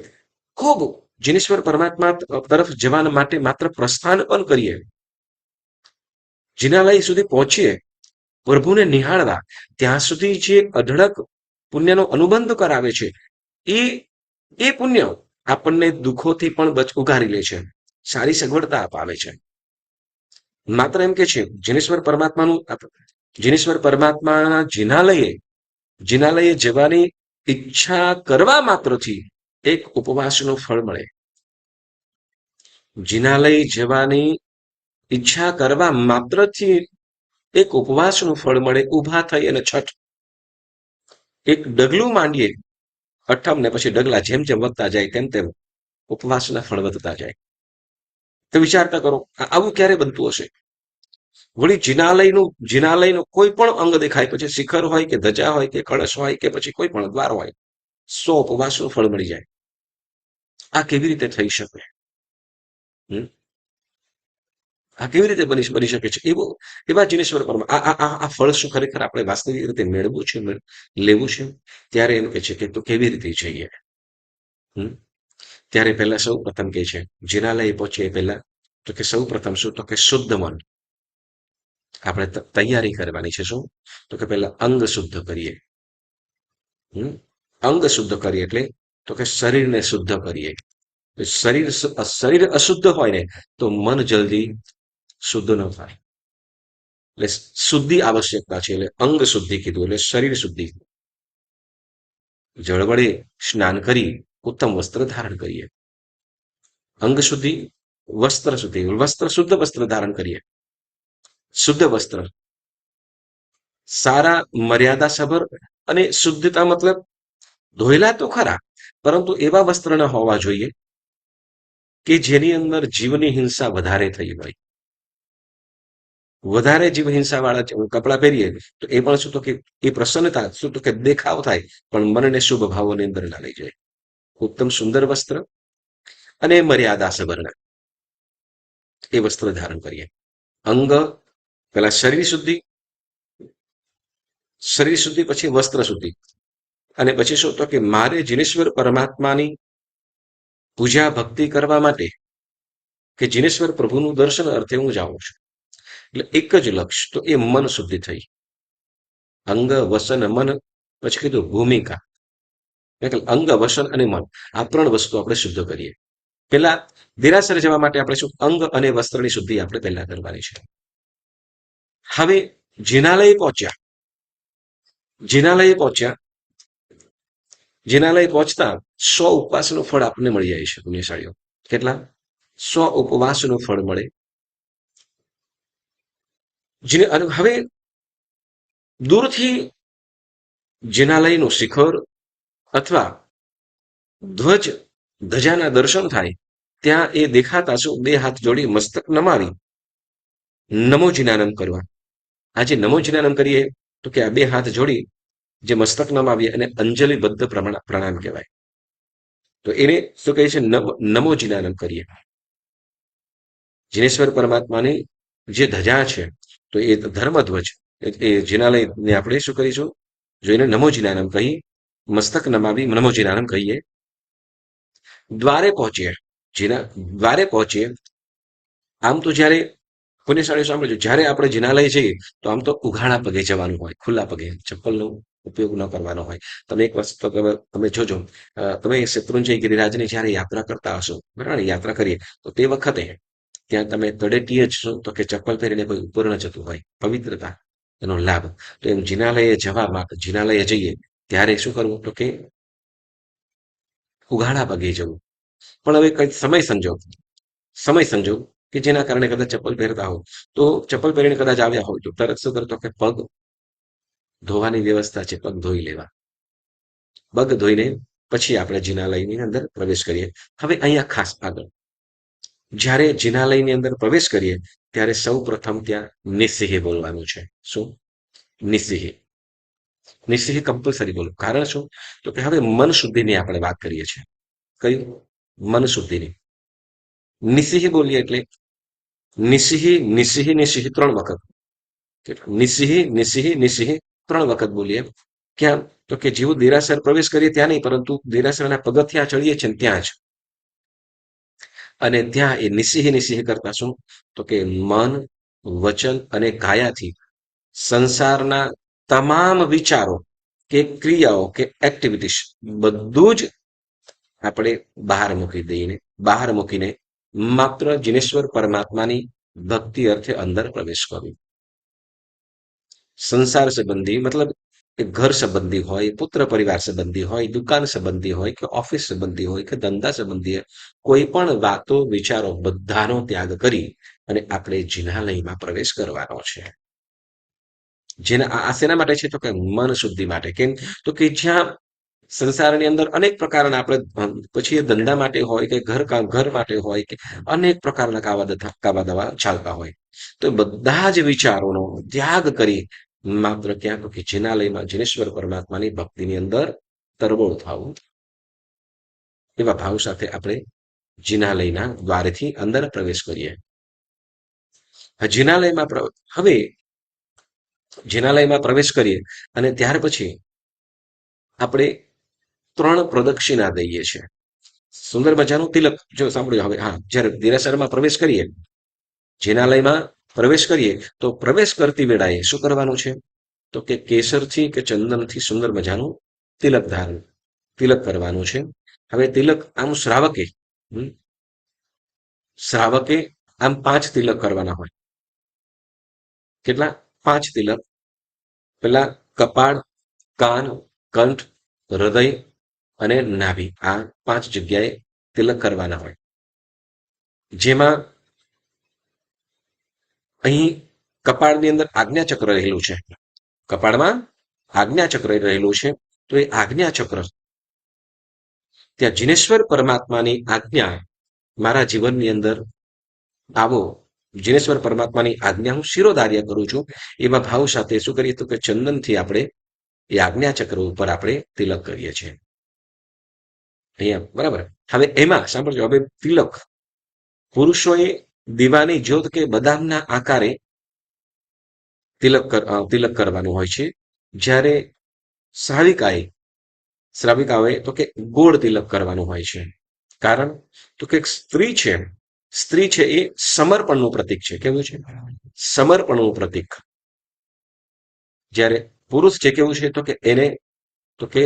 ખૂબ જીનેશ્વર પરમાત્મા તરફ જવા માટે માત્ર પ્રસ્થાન પણ કરીએ, જિનાલય સુધી પહોંચીએ, પ્રભુને નિહાળવા, ત્યાં સુધી જે અઢળક પુણ્યનો અનુબંધ કરાવે છે, એ પુણ્ય આપણને દુઃખોથી પણ ઉગારી લે છે, સારી સગવડતા અપાવે છે. માત્ર એમ કે છે જીનેશ્વર પરમાત્માના જિનાલયે જવાની ઈચ્છા કરવા માત્રથી એક ઉપવાસનું ફળ મળે. જિનાલય જવાની ઈચ્છા કરવા માત્રથી એક ઉપવાસનું ફળ મળે. ઊભા થઈ અને છઠ એક ડગલું માંડીએ, અઠમ ને પછી ડગલા જેમ જેમ વધતા જાય તેમ તેમ ઉપવાસના ફળ વધતા જાય. તો વિચારતા કરો, આવું ક્યારે બનતું હશે? વળી જિનાલયનું કોઈ પણ અંગ દેખાય, પછી શિખર હોય કે ધજા હોય કે કળશ હોય કે પછી કોઈ પણ દ્વાર હોય, 100 ઉપવાસનું ફળ મળી જાય. આ કેવી રીતે થઈ શકે? આ કેવી રીતે બની શકે છે? એવા જીનેશ્વર પરમાત્મા આ ફળ શું ખરેખર આપણે વાસ્તવિક રીતે મેળવવું છે, લેવું છે? ત્યારે એનું કહે છે કે તો કેવી રીતે જઈએ? ત્યારે પહેલા સૌ પ્રથમ કે છે, જિનાલય પહોંચીએ પહેલા તો કે સૌ પ્રથમ શું? તો કે શુદ્ધ મન આપણે તૈયારી કરવાની છે. શું? તો કે પહેલા અંગ શુદ્ધ કરીએ. અંગ શુદ્ધ કરીએ એટલે તો કે શરીરને શુદ્ધ કરીએ. શરીર અશુદ્ધ હોય ને તો મન જલ્દી શુદ્ધ ન થાય. એટલે શુદ્ધિ આવશ્યકતા છે. એટલે અંગ શુદ્ધિ કીધું, એટલે શરીર શુદ્ધિ. જળ વડે સ્નાન કરી ઉત્તમ વસ્ત્ર ધારણ કરીએ. અંગ શુદ્ધિ, વસ્ત્ર શુદ્ધિ, શુદ્ધ વસ્ત્ર ધારણ કરીએ. શુદ્ધ વસ્ત્ર સારા, મર્યાદા સભર અને શુદ્ધતા મતલબ ધોયેલા તો ખરા, પરંતુ એવા વસ્ત્ર ન હોવા જોઈએ કે જેની અંદર જીવની હિંસા વધારે થઈ હોય. વધારે જીવ હિંસા વાળા કપડાં પહેરીએ તો એ પણ શું? તો કે એ પ્રસન્નતા શું? તો કે દેખાવ થાય, પણ મનને શુભ ભાવોની અંદર ના લઈ જાય. ઉત્તમ સુંદર વસ્ત્ર અને મર્યાદા સબરના એ વસ્ત્ર ધારણ કરીએ. અંગ પેલા શરીર શુદ્ધિ પછી વસ્ત્ર શુદ્ધિ અને પછી શું તો કે મારે જીનેશ્વર પરમાત્માની પૂજા ભક્તિ કરવા માટે કે જીનેશ્વર પ્રભુનું દર્શન અર્થે હું જાઉં છું. એટલે એક જ લક્ષ્ય તો એ મન શુદ્ધિ થઈ. અંગ વસન મન પછી કીધું ભૂમિકા. અંગ વસન અને મન આ ત્રણ વસ્તુ આપણે શુદ્ધ કરીએ. પેલા દેરાસર જવા માટે આપણે શું અંગ અને વસ્ત્રની શુદ્ધિ આપણે પહેલા કરવાની છે. હવે જિનાલય પહોંચ્યા. જિનાલય પહોંચતા 100 ઉપવાસનું ફળ આપણને મળી જાય છે પુણ્યશાળીઓ. કેટલા? 100 ઉપવાસનું ફળ મળે. હવે દૂરથી જિનાલયનું શિખર અથવા ધજાના દર્શન થાય ત્યાં એ દેખાતા શું 2 હાથ જોડી મસ્તક નમાવી નમો જીનાનમ કરવા. આજે નમો જીનાનમ કરીએ તો કે આ 2 હાથ જોડી જે મસ્તક નમાવીએ અને અંજલિબદ્ધ પ્રણામ કહેવાય. તો એને શું કહે છે? નમો જીનાનમ કરીએ. જીનેશ્વર પરમાત્માની જે ધજા છે તો એ ધર્મધ્વજ એ જિનાલયને આપણે શું કરીશું? જોઈને નમો જીનાનમ કહી મસ્તક નમાવી નમો જીનાનમ કહીએ. દ્વારે પહોંચીએ. આમ તો જ્યારે પુણ્યશાળી સાંભળજો, જ્યારે આપણે જિનાલય જઈએ તો આમ તો ઉઘાડા પગે જવાનું હોય, ખુલ્લા પગે, ચપ્પલનો ઉપયોગ ન કરવાનો હોય. તમે એક વસ્તુ તમે જોજો, તમે શેત્રુંજય ગિરિરાજની જ્યારે યાત્રા કરતા હશો, બરાબર, યાત્રા કરીએ તો તે વખતે ત્યાં તમે તળેટીએ જ છો તો કે ચપ્પલ પહેરીને કોઈ ઉપર ન જતું હોય, પવિત્રતા એનો લાભ. તો એમ જિનાલયે જઈએ ત્યારે શું કરવું તો કે ઉઘાડા પગે જવું. પણ હવે કઈ સમય સંજોગ કે જેના કારણે કદાચ ચપ્પલ પહેરતા હો તો ચપ્પલ પહેરીને કદાચ આવ્યા હોય તો તરત શું કરતો કે પગ ધોવાની વ્યવસ્થા છે, પગ ધોઈ લેવા. પગ ધોઈને પછી આપણે જિનાલયની અંદર પ્રવેશ કરીએ. હવે અહીંયા ખાસ આગળ જ્યારે જિનાલયની અંદર પ્રવેશ કરીએ ત્યારે સૌ પ્રથમ ત્યાં નિસ્સિહે બોલવાનું છે. શું? નિસ્સિહે કમ્પલસરી બોલો. કારણ શું તો કે હવે મન શુદ્ધિની આપણે વાત કરીએ છીએ. કઈ? મન શુદ્ધિની. નિસ્સિહે બોલીએ એટલે નિસ્સિહી 3 વખત. નિસ્સિહી 3 વખત બોલીએ. ક્યાં? તો કે જેવું દેરાસર પ્રવેશ કરીએ ત્યાં નહીં, પરંતુ દેરાસરના પગથિયા ચડીએ છીએ ત્યાં જ. અને ત્યાં એ નિસ્સિહે કરતા શું તો કે મન, વચન અને કાયાથી સંસારના તમામ વિચારો કે ક્રિયાઓ કે એક્ટિવિટીઝ બધું જ આપણે બહાર મૂકીને માત્ર જીનેશ્વર પરમાત્માની ભક્તિ અર્થે અંદર પ્રવેશ કર્યો. સંસાર સંબંધી મતલબ કે ઘર સંબંધી હોય, પુત્ર પરિવાર સંબંધી હોય, દુકાન સંબંધી હોય કે ઓફિસ સંબંધી હોય કે ધંધા સંબંધી હોય, કોઈ પણ વાતો વિચારો બધાનો ત્યાગ કરી અને આપણે જિનાલયમાં પ્રવેશ કરવાનો છે. આ શેના માટે છે તો કે મન શુદ્ધિ માટે. કેમ તો કે જ્યાં સંસારની અંદર અનેક પ્રકારના આપણે પછી એ ધંધા માટે હોય કે ઘર માટે હોય કે અનેક પ્રકારના કાવા દવા ચાલતા હોય, તો બધા જ વિચારોનો ત્યાગ કરી માત્ર ક્યાં તો કે જિનાલયમાં જીનેશ્વર પરમાત્માની ભક્તિની અંદર તરબોળ થવું. એવા ભાવ સાથે આપણે જિનાલયના દ્વારથી અંદર પ્રવેશ કરીએ. જિનાલયમાં પ્રવેશ કરીએ અને ત્યાર પછી આપણે 3 પ્રદક્ષિણા દઈએ છીએ. સુંદર મજાનું તિલક જો સાંભળ્યું. હવે હા, જ્યારે દેરાસરમાં પ્રવેશ કરીએ, જિનાલયમાં પ્રવેશ કરીએ તો પ્રવેશ કરતી વેળાએ શું કરવાનું છે તો કે કેસરથી કે ચંદનથી સુંદર મજાનું તિલક કરવાનું છે. હવે તિલક આમ શ્રાવકે આમ 5 તિલક કરવાના હોય. કેટલા? 5 તિલક. પેલા કપાળ, કાન, કંઠ, હૃદય અને નાભી, આ 5 જગ્યાએ તિલક કરવાના હોય. જેમાં અહીં કપાળની અંદર આજ્ઞાચક્ર રહેલું છે. કપાળમાં આજ્ઞાચક્ર રહેલું છે. તો એ આજ્ઞાચક્ર ત્યાં જીનેશ્વર પરમાત્માની આજ્ઞા મારા જીવનની અંદર આવો, જીનેશ્વર પરમાત્માની આજ્ઞા હું શિરોધાર્ય કરું છું. એવા ભાવ સાથે શું કરીએ તો કે ચંદનથી આપણે એ આજ્ઞાચક્ર ઉપર આપણે તિલક કરીએ છીએ. અહીંયા બરાબર. હવે એમાં સાંભળજો, હવે તિલક પુરુષોએ દીવાની જ્યોત કે બદામના આકારે તિલક કરવાનું હોય છે, જ્યારે શ્રાવિકાએ શ્રાવિકાઓએ તો કે ગોળ તિલક કરવાનું હોય છે. કારણ તો કે સ્ત્રી છે એ સમર્પણનું પ્રતીક છે. કેવું છે? સમર્પણનું પ્રતીક. જ્યારે પુરુષ છે કેવું છે તો કે એને તો કે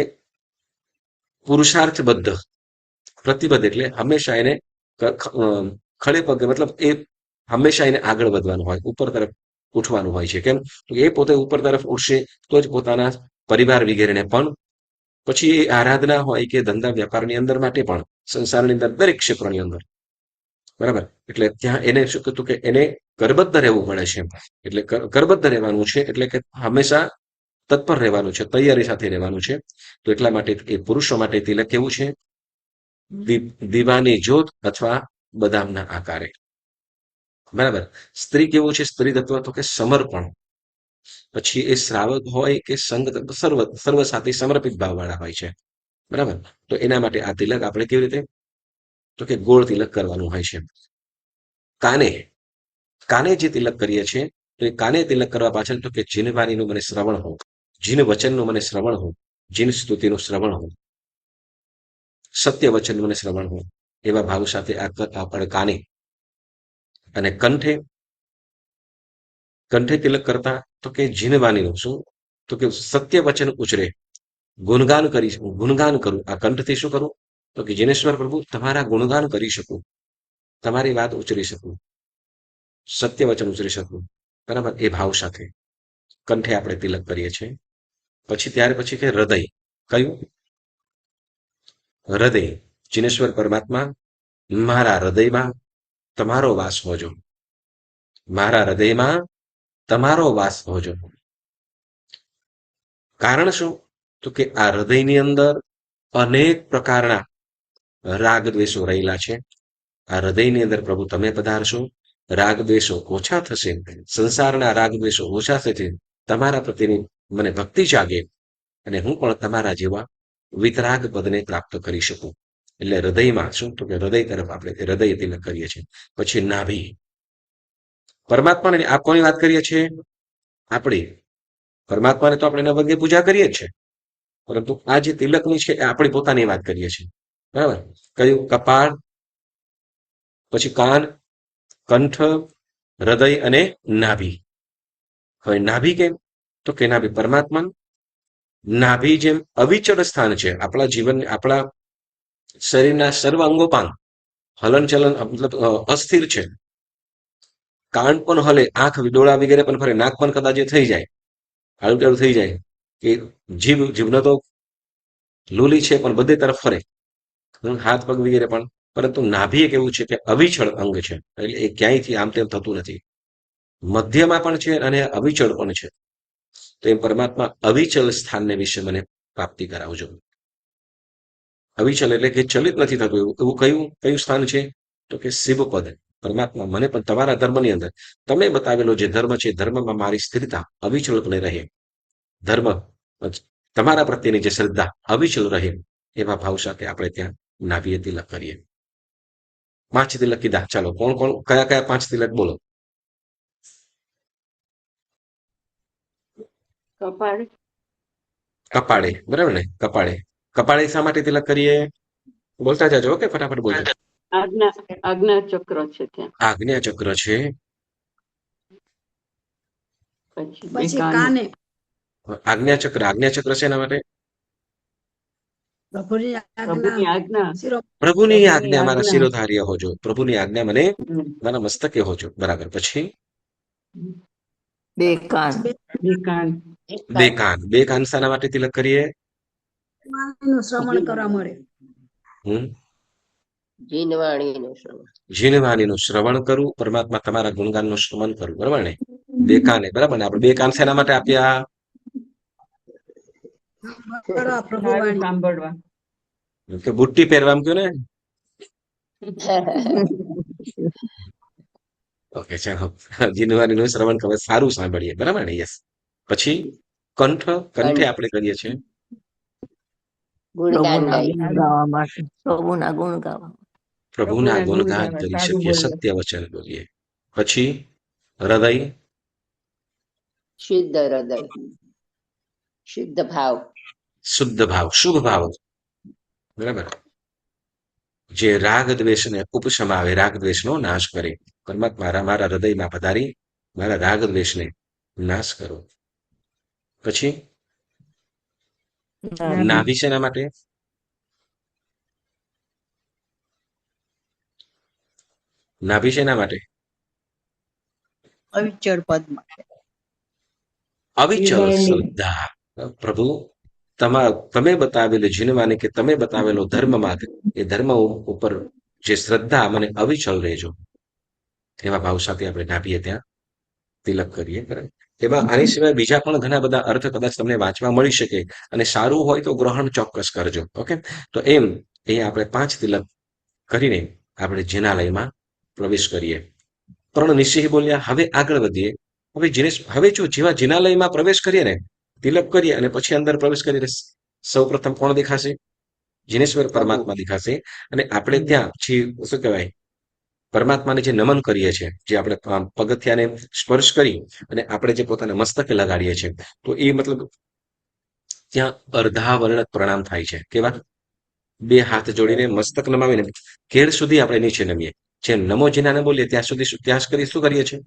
પુરુષાર્થબદ્ધ, પ્રતિબદ્ધ એટલે હંમેશા એને ખડે પગે, મતલબ એ હંમેશા એને આગળ વધવાનું હોય, ઉપર તરફ ઉઠવાનું હોય છે. કેમ? તો એ પોતે ઉપર તરફ ઉઠશે તો જ પોતાના પરિવાર વગેરેને પણ, પછી એ આરાધના હોય કે ધંધા વ્યાપારની અંદર માટે પણ, સંસારની અંદર દરેક ક્ષેત્રની અંદર, બરાબર. એટલે ત્યાં એને શું કીધું કે એને કરબદ્ધ રહેવું પડે છે. એટલે કરબદ્ધ રહેવાનું છે એટલે કે હંમેશા તત્પર રહેવાનું છે, તૈયારી સાથે રહેવાનું છે. તો એટલા માટે એ પુરુષો માટે તિલક કેવું છે? દીવાની જ્યોત અથવા બદામના આકારે, બરાબર. સ્ત્રી કેવું છે? સ્ત્રી તત્વ તો કે સમર્પણ. પછી એ શ્રાવક હોય કે સંઘ, સર્વ સાથે સમર્પિત ભાવવાળા હોય છે, બરાબર. તો એના માટે આ તિલક આપણે કેવી રીતે તો કે ગોળ તિલક કરવાનું હોય છે. કાને કાને જે તિલક કરીએ છીએ તો એ કાને તિલક કરવા પાછળ તો કે જીનવાણીનું મને શ્રવણ હો, જીન વચનનું મને શ્રવણ હો, જીન સ્તુતિનું શ્રવણ હો, સત્ય વચનનું મને શ્રવણ હો, એવા ભાવ સાથે આપણે કાને. અને કંઠે તિલક કરતા તો કે જીનવાણીનું શું તો કે સત્ય વચન ઉચરે, ગુણગાન કરું. આ કંઠથી શું કરું તો કે જીનેશ્વર પ્રભુ તમારા ગુણગાન કરી શકું, તમારી વાત ઉચરી શકું, સત્ય વચન ઉચરી શકું, બરાબર. એ ભાવ સાથે કંઠે આપણે તિલક કરીએ છીએ. પછી ત્યાર પછી કે હૃદય. કયું? હૃદય. જીનેશ્વર પરમાત્મા મારા હૃદયમાં તમારો વાસ હોજો, મારા હૃદયમાં તમારો વાસ હોજો. કારણ શું તો કે આ હૃદયની અંદર અનેક પ્રકારના રાગ દ્વેષો રહેલા છે. આ હૃદયની અંદર પ્રભુ તમે પધારશો, રાગ દ્વેષો ઓછા થશે, સંસારના રાગ દ્વેષો ઓછા થશે, તમારા પ્રત્યેની મને ભક્તિ જાગે અને હું પણ તમારા જેવા વિતરાગ પદને પ્રાપ્ત કરી શકું. એટલે હૃદયમાં શું તો કે હૃદય તરફ આપણે હૃદય તિલક કરીએ છીએ. પછી નાભી. પરમાત્માને આપ કોની વાત કરીએ છીએ? આપણી પરમાત્માને તો આપણે એના વગર પૂજા કરીએ જ છે, પરંતુ આ જે તિલકની છે એ આપણી પોતાની વાત કરીએ છીએ, બરાબર. કયું? કપાળ, પછી કાન, કંઠ, હૃદય અને નાભી. હવે નાભી કેમ તો કે નાભી પરમાત્મા નાભી જેમ અવિચળ સ્થાન છે આપણા જીવન, આપણા શરીરના સર્વ અંગોપાંગ હલન ચલન મતલબ અસ્થિર છે. કાન પણ હલે, આંખ ડોળા વગેરે પણ ફરે, નાક પણ કદાચ થઈ જાય, આળું ટાળું થઈ જાય, કે જીભને તો લૂલી છે પણ બધે તરફ ફરે, હાથ પગ વગેરે પણ, પરંતુ નાભી એક એવું છે કે અવિચળ અંગ છે, એટલે એ ક્યાંયથી આમ તેમ થતું નથી, મધ્યમાં પણ છે અને અવિચળ પણ છે. તો એમ પરમાત્મા અવિચલ સ્થાનને વિશે મને પ્રાપ્તિ કરાવજો. અવિચલ એટલે કે ચલિત નથી થતું એવું કયું સ્થાન છે તો કે શિવપદ. પરમાત્મા મને પણ તમારા ધર્મની અંદર તમે બતાવેલો જે ધર્મ છે ધર્મમાં મારી સ્થિરતા અવિચળપણે રહે, ધર્મ તમારા પ્રત્યેની જે શ્રદ્ધા અવિચલ રહે, એવા ભાવ સાથે આપણે ત્યાં નાભીએ તિલક કરીએ. 5 તિલક કીધા. ચાલો, કોણ કોણ કયા કયા 5 તિલક બોલો? કપાળે, બરાબર ને? કપાળે શા માટે તિલક કરીએ? બોલતા જાજો, ઓકે, ફટાફટ બોલજો. આજ્ઞા ચક્ર છે ત્યાં. આજ્ઞા ચક્ર છે. પછી કાને. આજ્ઞા ચક્ર છે એના માટે પ્રભુની આજ્ઞા મારા શિરોધાર્ય હોજો, પ્રભુની આજ્ઞા મને મારા મસ્તકે હોજો, બરાબર. પછી બે કાન શાના માટે તિલક કરીએ? શ્રવણ કરવા મળે. જીનવાણીનું શ્રવણ કરું, પરમાત્મા તમારા ગુણગાનનું શ્રવણ કરું, બરાબર ને? બે કાને, બરાબર ને? આપણે બે કાન શેના માટે આપ્યા? સાંભળવા કે બુટ્ટી પહેરવા કયો ને. ઓકે, ચાલો, જીનવાણીનું શ્રવણ કરે, સારું સાંભળીએ, બરાબર ને? યસ. પછી કંઠે આપણે કરીએ છીએ ગુણગાન પ્રભુના ગાય ગુણ ગાવા માટે, પ્રભુના ગુણ ગાવા. પ્રભુના પ્રભુના ગુણ ગુણગાન ગાવા, કરી સારું શકીએ, બોલો. સત્ય વચન બોલીએ. પછી હૃદય, શુદ્ધ હૃદય, શુદ્ધ ભાવ, શુદ્ધ ભાવ, શુભ ભાવ. બરાબર. જે રાગ દ્વેષને ઉપશમાવે, રાગ દ્વેષનો નાશ કરે. પરમાત્મા મારા હૃદયમાં પધારી મારા રાગ દ્વેષને નાશ કરો. પછી નાભી શેના માટે? નાભી શેના માટે? અવિચળ પદ માટે. અવિચલ હૃદયની. શ્રદ્ધા. પ્રભુ તમે બતાવેલો જીનવાની કે તમે બતાવેલો ધર્મ માર્ગ, એ ધર્મ ઉપર જે શ્રદ્ધા મને અવિચલ રહેજો, એવા ભાવ સાથે આપણે નાભીએ ત્યાં તિલક કરીએ. બરાબર. એમાં આની સિવાય બીજા પણ ઘણા બધા અર્થ કદાચ તમને વાંચવા મળી શકે, અને સારું હોય તો ગ્રહણ ચોક્કસ કરજો. ઓકે, તો એમ અહીંયા આપણે 5 તિલક કરીને આપણે જિનાલયમાં પ્રવેશ કરીએ. 3 નિશ્ચય બોલ્યા. હવે આગળ વધીએ. હવે જો જેવા જિનાલયમાં પ્રવેશ કરીએ ને, તિલક કરીએ અને પછી અંદર પ્રવેશ કરીએ, સૌ પ્રથમ કોણ દેખાશે? જીનેશ્વર પરમાત્મા દેખાશે. અને આપણે ત્યાં શું કહેવાય, પરમાત્માને જે નમન કરીએ છીએ, જે આપણે પગથિયાને સ્પર્શ કરી અને આપણે જે પોતાના મસ્તકે લગાડીએ છીએ, તો એ મતલબ ત્યાં અર્ધા વર્ણક પ્રણામ થાય છે. કેવા? 2 હાથ જોડીને મસ્તક નમાવીને કેળ સુધી આપણે નીચે નમીએ. જે નમો જીનાને બોલીએ ત્યાં સુધી શું કરીએ છીએ?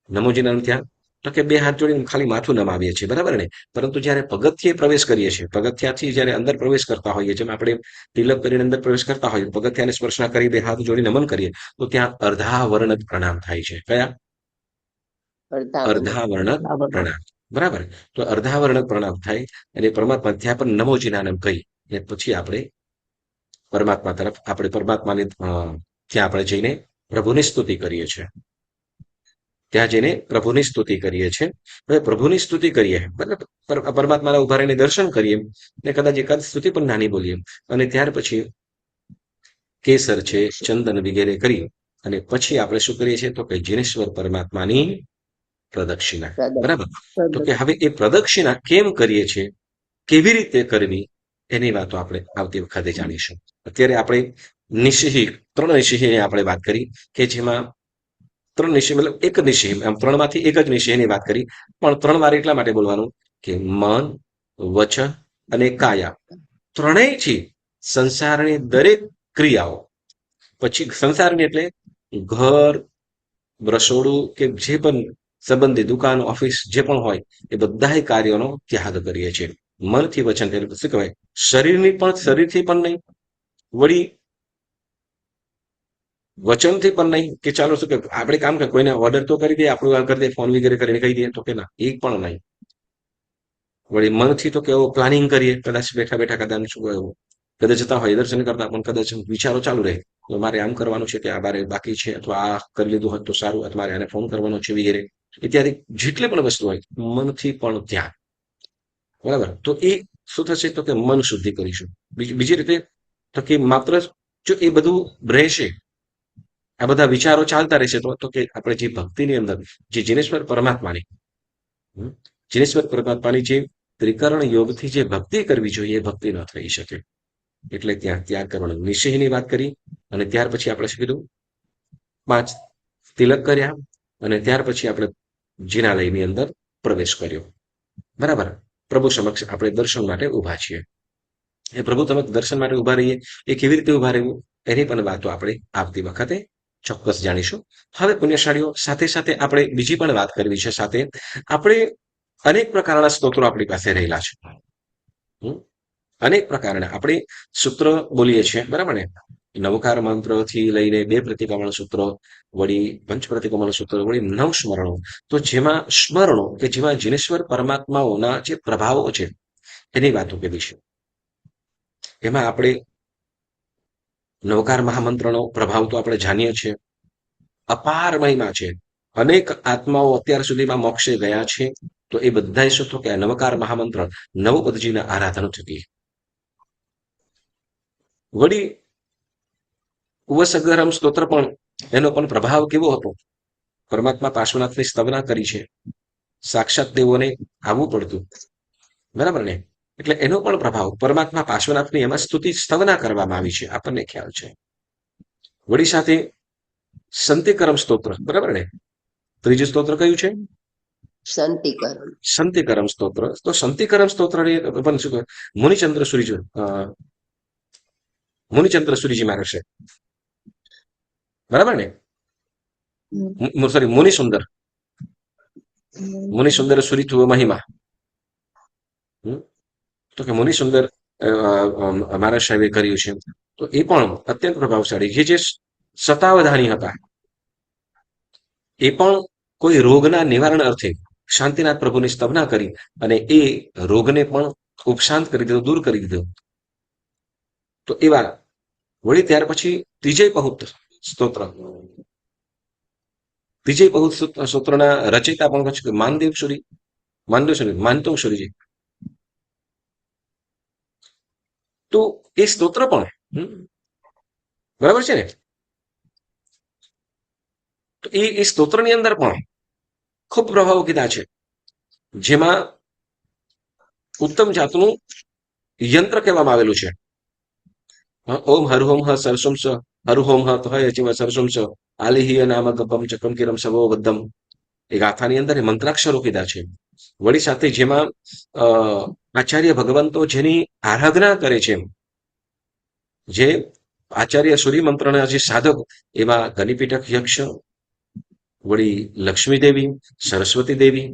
નમો જીનાને ત્યાં તો કે 2 હાથ જોડીને ખાલી માથું નમાવીએ છીએ. બરાબર ને? પરંતુ જ્યારે પગથિયે પ્રવેશ કરીએ છીએ, પગથિયાથી જ્યારે અંદર પ્રવેશ કરતા હોઈએ, જેમ આપણે તિલક કરીને અંદર પ્રવેશ કરતા હોઈએ, પગથિયાને સ્પર્શના કરી 2 હાથ જોડી નમન કરીએ, તો ત્યાં અર્ધા વર્ણક પ્રણામ થાય છે. કયા? અર્ધા વર્ણક પ્રણામ. બરાબર. તો અર્ધા વર્ણક પ્રણામ થાય અને પરમાત્મા ત્યાં પણ નમો જીનાને કહી અને પછી આપણે પરમાત્મા તરફ આપણે પરમાત્માની ત્યાં આપણે જઈને પ્રભુની સ્તુતિ કરીએ છીએ. ત્યાં જઈને પ્રભુની સ્તુતિ કરીએ છીએ. હવે પ્રભુની સ્તુતિ કરીએ, બરાબર, પરમાત્માના ઉભા રહીને દર્શન કરીએ ને કદાચ એકાદ સ્તુતિ પણ નાની બોલીએ, અને ત્યાર પછી કેસર છે, ચંદન વગેરે કરી અને પછી આપણે શું કરીએ છીએ? તો કે જીનેશ્વર પરમાત્માની પ્રદક્ષિણા. બરાબર. તો કે હવે એ પ્રદક્ષિણા કેમ કરીએ છીએ, કેવી રીતે કરવી, એની વાતો આપણે આવતી વખતે જાણીશું. અત્યારે આપણે નિશ્ચય 3 નિશ્ચયની આપણે વાત કરી, કે જેમાં 3 નિશ્ચય મતલબ એક નિશ્ચય, આમ 3 માંથી એક જ નિશ્ચયની વાત કરી, પણ 3 વાર એટલા માટે બોલવાનું કે મન, વચન અને કાયા ત્રણેયથી સંસારની દરેક ક્રિયાઓ, પછી સંસારની એટલે ઘર, રસોડું કે જે પણ સંબંધી દુકાન, ઓફિસ જે પણ હોય, એ બધા કાર્યોનો ત્યાગ કરીએ છીએ. મનથી, વચન શું કહેવાય, શરીરથી પણ નહીં, વળી વચનથી પણ નહીં, કે ચાલો શું કે આપણે કામ કે કોઈને ઓર્ડર તો કરી દઈએ, આપણું કરી દઈએ, ફોન વગેરે કરીને કહી દઈએ, તો કે ના, એક પણ નહીં. વળી મનથી તો કેવો પ્લાનિંગ કરીએ, કદાચ બેઠા બેઠા કદાચ શું એવું કદાચ જતા હોય દર્શન કરતા પણ કદાચ વિચારો ચાલુ રહે, તો મારે આમ કરવાનું છે, કે આ બારે બાકી છે, અથવા આ કરી લીધું હોય તો સારું, અથવા મારે આને ફોન કરવાનો છે વગેરે ઇત્યાદિ જેટલી પણ વસ્તુ હોય, મનથી પણ ધ્યાન. બરાબર. તો એ શું થશે? તો કે મન શુદ્ધિ કરીશું. બીજી રીતે તો કે માત્ર જો એ બધું રહેશે, આ બધા વિચારો ચાલતા રહેશે, તો કે આપણે જે ભક્તિની અંદર જે જીનેશ્વર પરમાત્માની જે ત્રિકરણ યોગથી જે ભક્તિ કરવી જોઈએ, એ ભક્તિ ન થઈ શકે. એટલે ત્યાં ત્યાગ કરવાનો નિશ્ચયની વાત કરી, અને ત્યાર પછી આપણે શું કીધું? 5 તિલક કર્યા, અને ત્યાર પછી આપણે જિનાલયની અંદર પ્રવેશ કર્યો. બરાબર. પ્રભુ સમક્ષ આપણે દર્શન માટે ઉભા છીએ. એ પ્રભુ તમે દર્શન માટે ઉભા રહીએ, એ કેવી રીતે ઉભા રહેવું, એની પણ વાતો આપણે આવતી વખતે ચોક્કસ જાણીશું. હવે પુણ્યશાળીઓ, સાથે સાથે આપણે બીજી પણ વાત કરવી છે. સાથે આપણે અનેક પ્રકારના સ્તોત્રો આપણી પાસે રહેલા છે. અનેક પ્રકારના આપણે સૂત્ર બોલીએ છીએ. બરાબર ને? નવકાર મંત્રથી લઈને 2 પ્રતિક્રમણ સૂત્ર, વળી પંચ પ્રતિક્રમણ સૂત્ર, વળી 9 સ્મરણો. તો જેમાં સ્મરણો કે જેમાં જીનેશ્વર પરમાત્માઓના જે પ્રભાવો છે, એની વાતો કરી છે. એમાં આપણે નવકાર મહામંત્રનો પ્રભાવ તો આપણે જાણીએ છીએ, અપાર મહિમા છે. અનેક આત્માઓ અત્યાર સુધીમાં મોક્ષે ગયા છે. તો એ બધા શું તો કે નવકાર મહામંત્ર નવપદજીના આરાધન થકી. વળી ઉવસગરમ સ્તોત્ર પણ, એનો પણ પ્રભાવ કેવો હતો? પરમાત્મા પાર્શ્વનાથની સ્તવના કરી છે, સાક્ષાત દેવોને આવવું પડતું. બરાબર ને? એટલે એનો પણ પ્રભાવ પરમાત્મા પાર્શ્વનાથની એમાં સ્તુતિ સ્તવના કરવામાં આવી છે, આપણને ખ્યાલ છે. વળી સાથે સંતિકરમ સ્તોત્ર, બરાબર ને? ત્રીજું સ્તોત્ર કયું છે? સંતિકરણ. સંતિકરમ સ્તોત્ર. તો સંતિકરમ સ્તોત્ર પણ શું કહે? મુનિચંદ્ર સુરીજી મુનિચંદ્ર સુરીજી મારે છે, બરાબર ને? સોરી, મુનિસુંદર સુરીત્વ મહિમા. તો કે મુનિસુંદર મારા સાહેબે કર્યું છે. તો એ પણ અત્યંત પ્રભાવશાળી. જે શતાવધાની હતા, એ પણ કોઈ રોગના નિવારણ અર્થે શાંતિનાથ પ્રભુની સ્તવના કરી અને એ રોગને પણ ઉપશાંત કરી દીધો, દૂર કરી દીધો. તો એવા વળી ત્યાર પછી ત્રીજય પહુત સ્તોત્ર. ત્રીજય પહુત સ્તોત્રના રચયિતા પણ પછી માનતોષરીજી. તો એ સ્તોત્ર પણ બરાબર છે ને? તો એ સ્તોત્રની અંદર પણ ખૂબ પ્રભાવો કીધા છે, જેમાં ઉત્તમ જાતનું યંત્ર કહેવામાં આવેલું છે. ઓમ હરહોમ હ સરસુમ સ હરહોમ હ તો હય જીવ સરસુમ સ આલિહિય નામ ગપમ ચકમ કિરમ સવો વદ્દમ. એ ગાથાની અંદર એ મંત્રાક્ષરો કીધા છે. વળી સાથે જેમાં આચાર્ય ભગવંતો જેની આરાધના કરે છે, જે આચાર્ય સૂર્ય મંત્રના જે સાધક એવા ગનિપીઠક યક્ષ, વળી લક્ષ્મી દેવી, સરસ્વતી દેવી,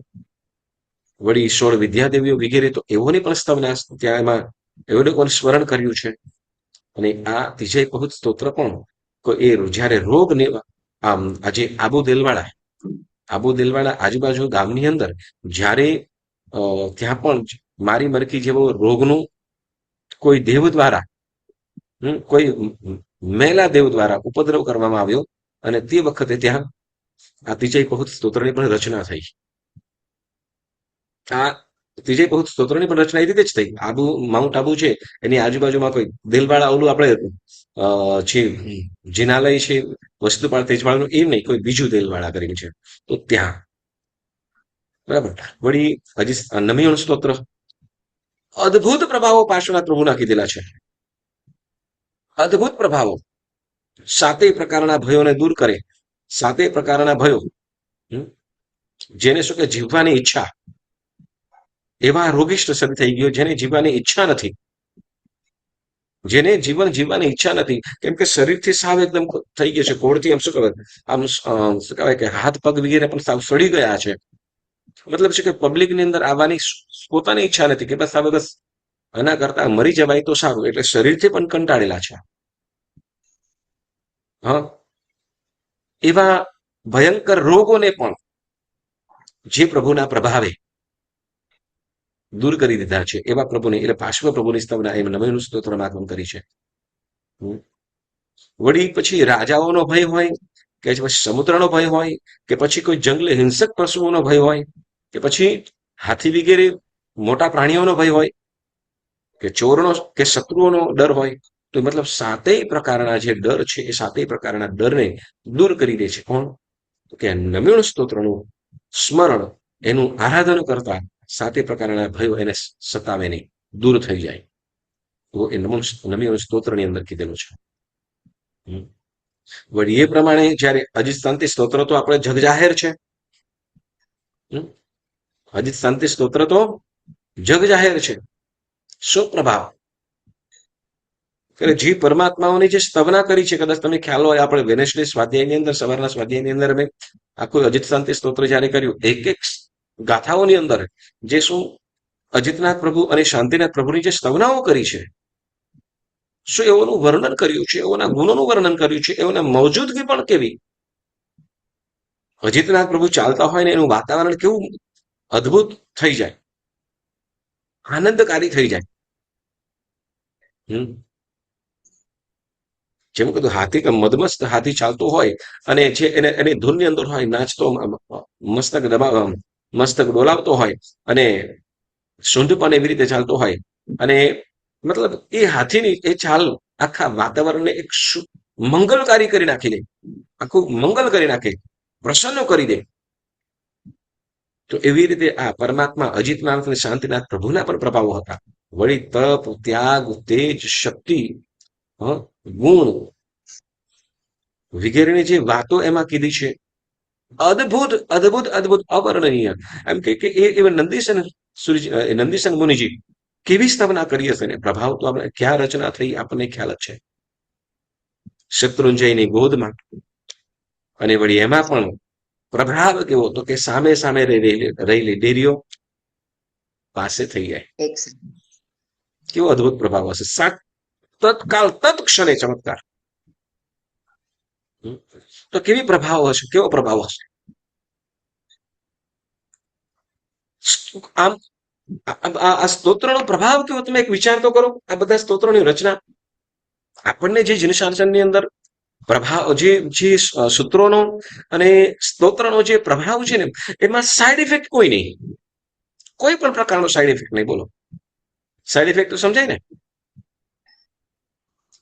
વળી 16 વિદ્યાદેવીઓ વગેરે, તો એઓની પણ સ્તવના ત્યાં એમાં એવો લોકોને સ્મરણ કર્યું છે. અને આ ત્રીજય પહુત સ્તોત્ર પણ એ જ્યારે રોગ આજે આબુ દેલવાડા આજુબાજુ ગામની અંદર જ્યારે ત્યાં પણ મારી મરકી જેવો રોગનું કોઈ દેવ દ્વારા, કોઈ મેલા દેવ દ્વારા ઉપદ્રવ કરવામાં આવ્યો અને તે વખતે ત્યાં આ ત્રીજય પહુત સ્તોત્રની પણ રચના થઈ. આ ત્રીજય પહુત સ્તોત્રની પણ રચના એ રીતે જ થઈ. માઉન્ટ આબુ છે, એની આજુબાજુમાં કોઈ દેલવાડા, ઓલું આપણે છે જિનાલય છે વસ્તુપાળ તેજવાળાનું, એ નહીં, કોઈ બીજું દેલવાડા કરીને છે, તો ત્યાં બરાબર. વળી હજી નમિયોણ સ્તોત્ર. અદ્ભુત પ્રભાવો પાર્શ્વનાથ પ્રભુના કીધેલા છે, અદ્ભુત પ્રભાવો. 7 પ્રકારના ભયોને દૂર કરે. 7 પ્રકારના ભયો, જેને શું કે જીવવાની ઈચ્છા, એવા રોગિષ્ટ શરીર થઈ ગયો, જેને જીવવાની ઈચ્છા નથી, જેને જીવન જીવવાની ઈચ્છા નથી, કેમ કે શરીરથી સાવ એકદમ થઈ ગયું છે, કોળથી આમ શું કહેવાય, આમ શું કહેવાય કે હાથ પગ વગેરે પણ સાવ સડી ગયા છે. મતલબ છે કે પબ્લિકની અંદર આવવાની પોતાની ઈચ્છા નથી, કે બસ હવે બસ આના કરતા મરી જવાય તો સારું. એટલે શરીરથી પણ કંટાળેલા છે. હા, એવા ભયંકર રોગોને પણ જે પ્રભુના પ્રભાવે દૂર કરી દીધા છે, એવા પ્રભુને, એટલે પાર્શ્વ પ્રભુની સ્તવના એમ નમિયોણ સ્તોત્રમાં આગમન કરી છે. વળી પછી રાજાઓનો ભય હોય, કે પછી સમુદ્રનો ભય હોય, કે પછી કોઈ જંગલી હિંસક પશુઓનો ભય હોય, કે પછી હાથી વગેરે મોટા પ્રાણીઓનો ભય હોય, કે ચોરનો કે શત્રુઓનો ડર હોય, તો મતલબ 7 પ્રકારના જે ડર છે, એ 7 પ્રકારના ડરને દૂર કરી દે છે. કોણ? તો કે નમિયોણ સ્તોત્રનું સ્મરણ, એનું આરાધન કરતા 7 પ્રકારના ભયો એને સતાવે નહીં, દૂર થઈ જાય. તો એ નમિયોણ સ્તોત્રની અંદર કીધેલું છે. વળી એ પ્રમાણે જ્યારે અજીત શાંતિ સ્તોત્ર તો આપણે જગજાહેર છે. અજીત શાંતિ સ્તોત્ર તો જગજાહેર છે. શું પ્રભાવ! જે પરમાત્માઓની જે સ્તવના કરી છે, કદાચ તમે ખ્યાલ હોય, આપણે વેનેસડે સ્વાધ્યાયની અંદર, સવારના સ્વાધ્યાયની અંદર અમે આખું અજીત શાંતિ સ્તોત્ર જ્યારે કર્યું, એક ગાથાઓની અંદર જે શું અજીતનાથ પ્રભુ અને શાંતિનાથ પ્રભુની જે સ્તવનાઓ કરી છે, શું એઓનું વર્ણન કર્યું છે, એઓના ગુણોનું વર્ણન કર્યું છે, એઓના મૌજૂદગી પણ કેવી. અજીતનાથ પ્રભુ ચાલતા હોય ને એનું વાતાવરણ કેવું અદ્ભુત થઈ જાય, આનંદકારી થઈ જાય. જેમ કીધું, હાથી કે મદમસ્ત હાથી ચાલતો હોય અને જે એની ધૂનની અંદર હોય, નાચતો, મસ્તક ડોલાવતો હોય, અને સૂંઢ પણ એવી રીતે ચાલતો હોય, અને મતલબ એ હાથીની એ ચાલ આખા વાતાવરણને એક મંગલકારી કરી નાખી દે, આખું મંગલ કરી નાખે, પ્રસન્ન કરી દે. તો એવી રીતે આ પરમાત્મા અજીતનાથ અને શાંતિનાથ પ્રભુના પણ પ્રભાવો હતા. વળી તપ, ત્યાગ, તેજ, શક્તિ, ગુણ વગેરેની જે વાતો એમાં કીધી છે, અદ્ભુત અદ્ભુત અદ્ભુત અવર્ણનીય. એમ કે એ નંદીસન મુનિજી કેવી સ્થાપના કરી હશે ને. પ્રભાવ તો આપણે ક્યાં રચના થઈ આપણને ખ્યાલ જ છે, શત્રુંજયની ગોદમાં. અને વળી એમાં પણ પ્રભાવ કેવો તો કે સામે સામે રહેલી ડેરીઓ પાસે થઈ જાય. કેવો અદ્ભુત પ્રભાવ હશે. તત્કાલ તત્ક્ષણે ચમત્કાર. તો કેવી પ્રભાવ હશે, કેવો પ્રભાવ હશે. આમ આ સ્તોત્રનો પ્રભાવ કેવો તમે એક વિચાર તો કરો. આ બધા સ્તોત્રોની રચના આપણને જે જીનશાસનની અંદર પ્રભાવ જે સૂત્રોનો અને સ્તોત્રનો જે પ્રભાવ છે ને, એમાં સાઈડ ઇફેક્ટ કોઈ નહીં, કોઈ પણ પ્રકારનો સાઈડ ઇફેક્ટ નહીં. બોલો, સાઈડ ઇફેક્ટ તો સમજાય ને.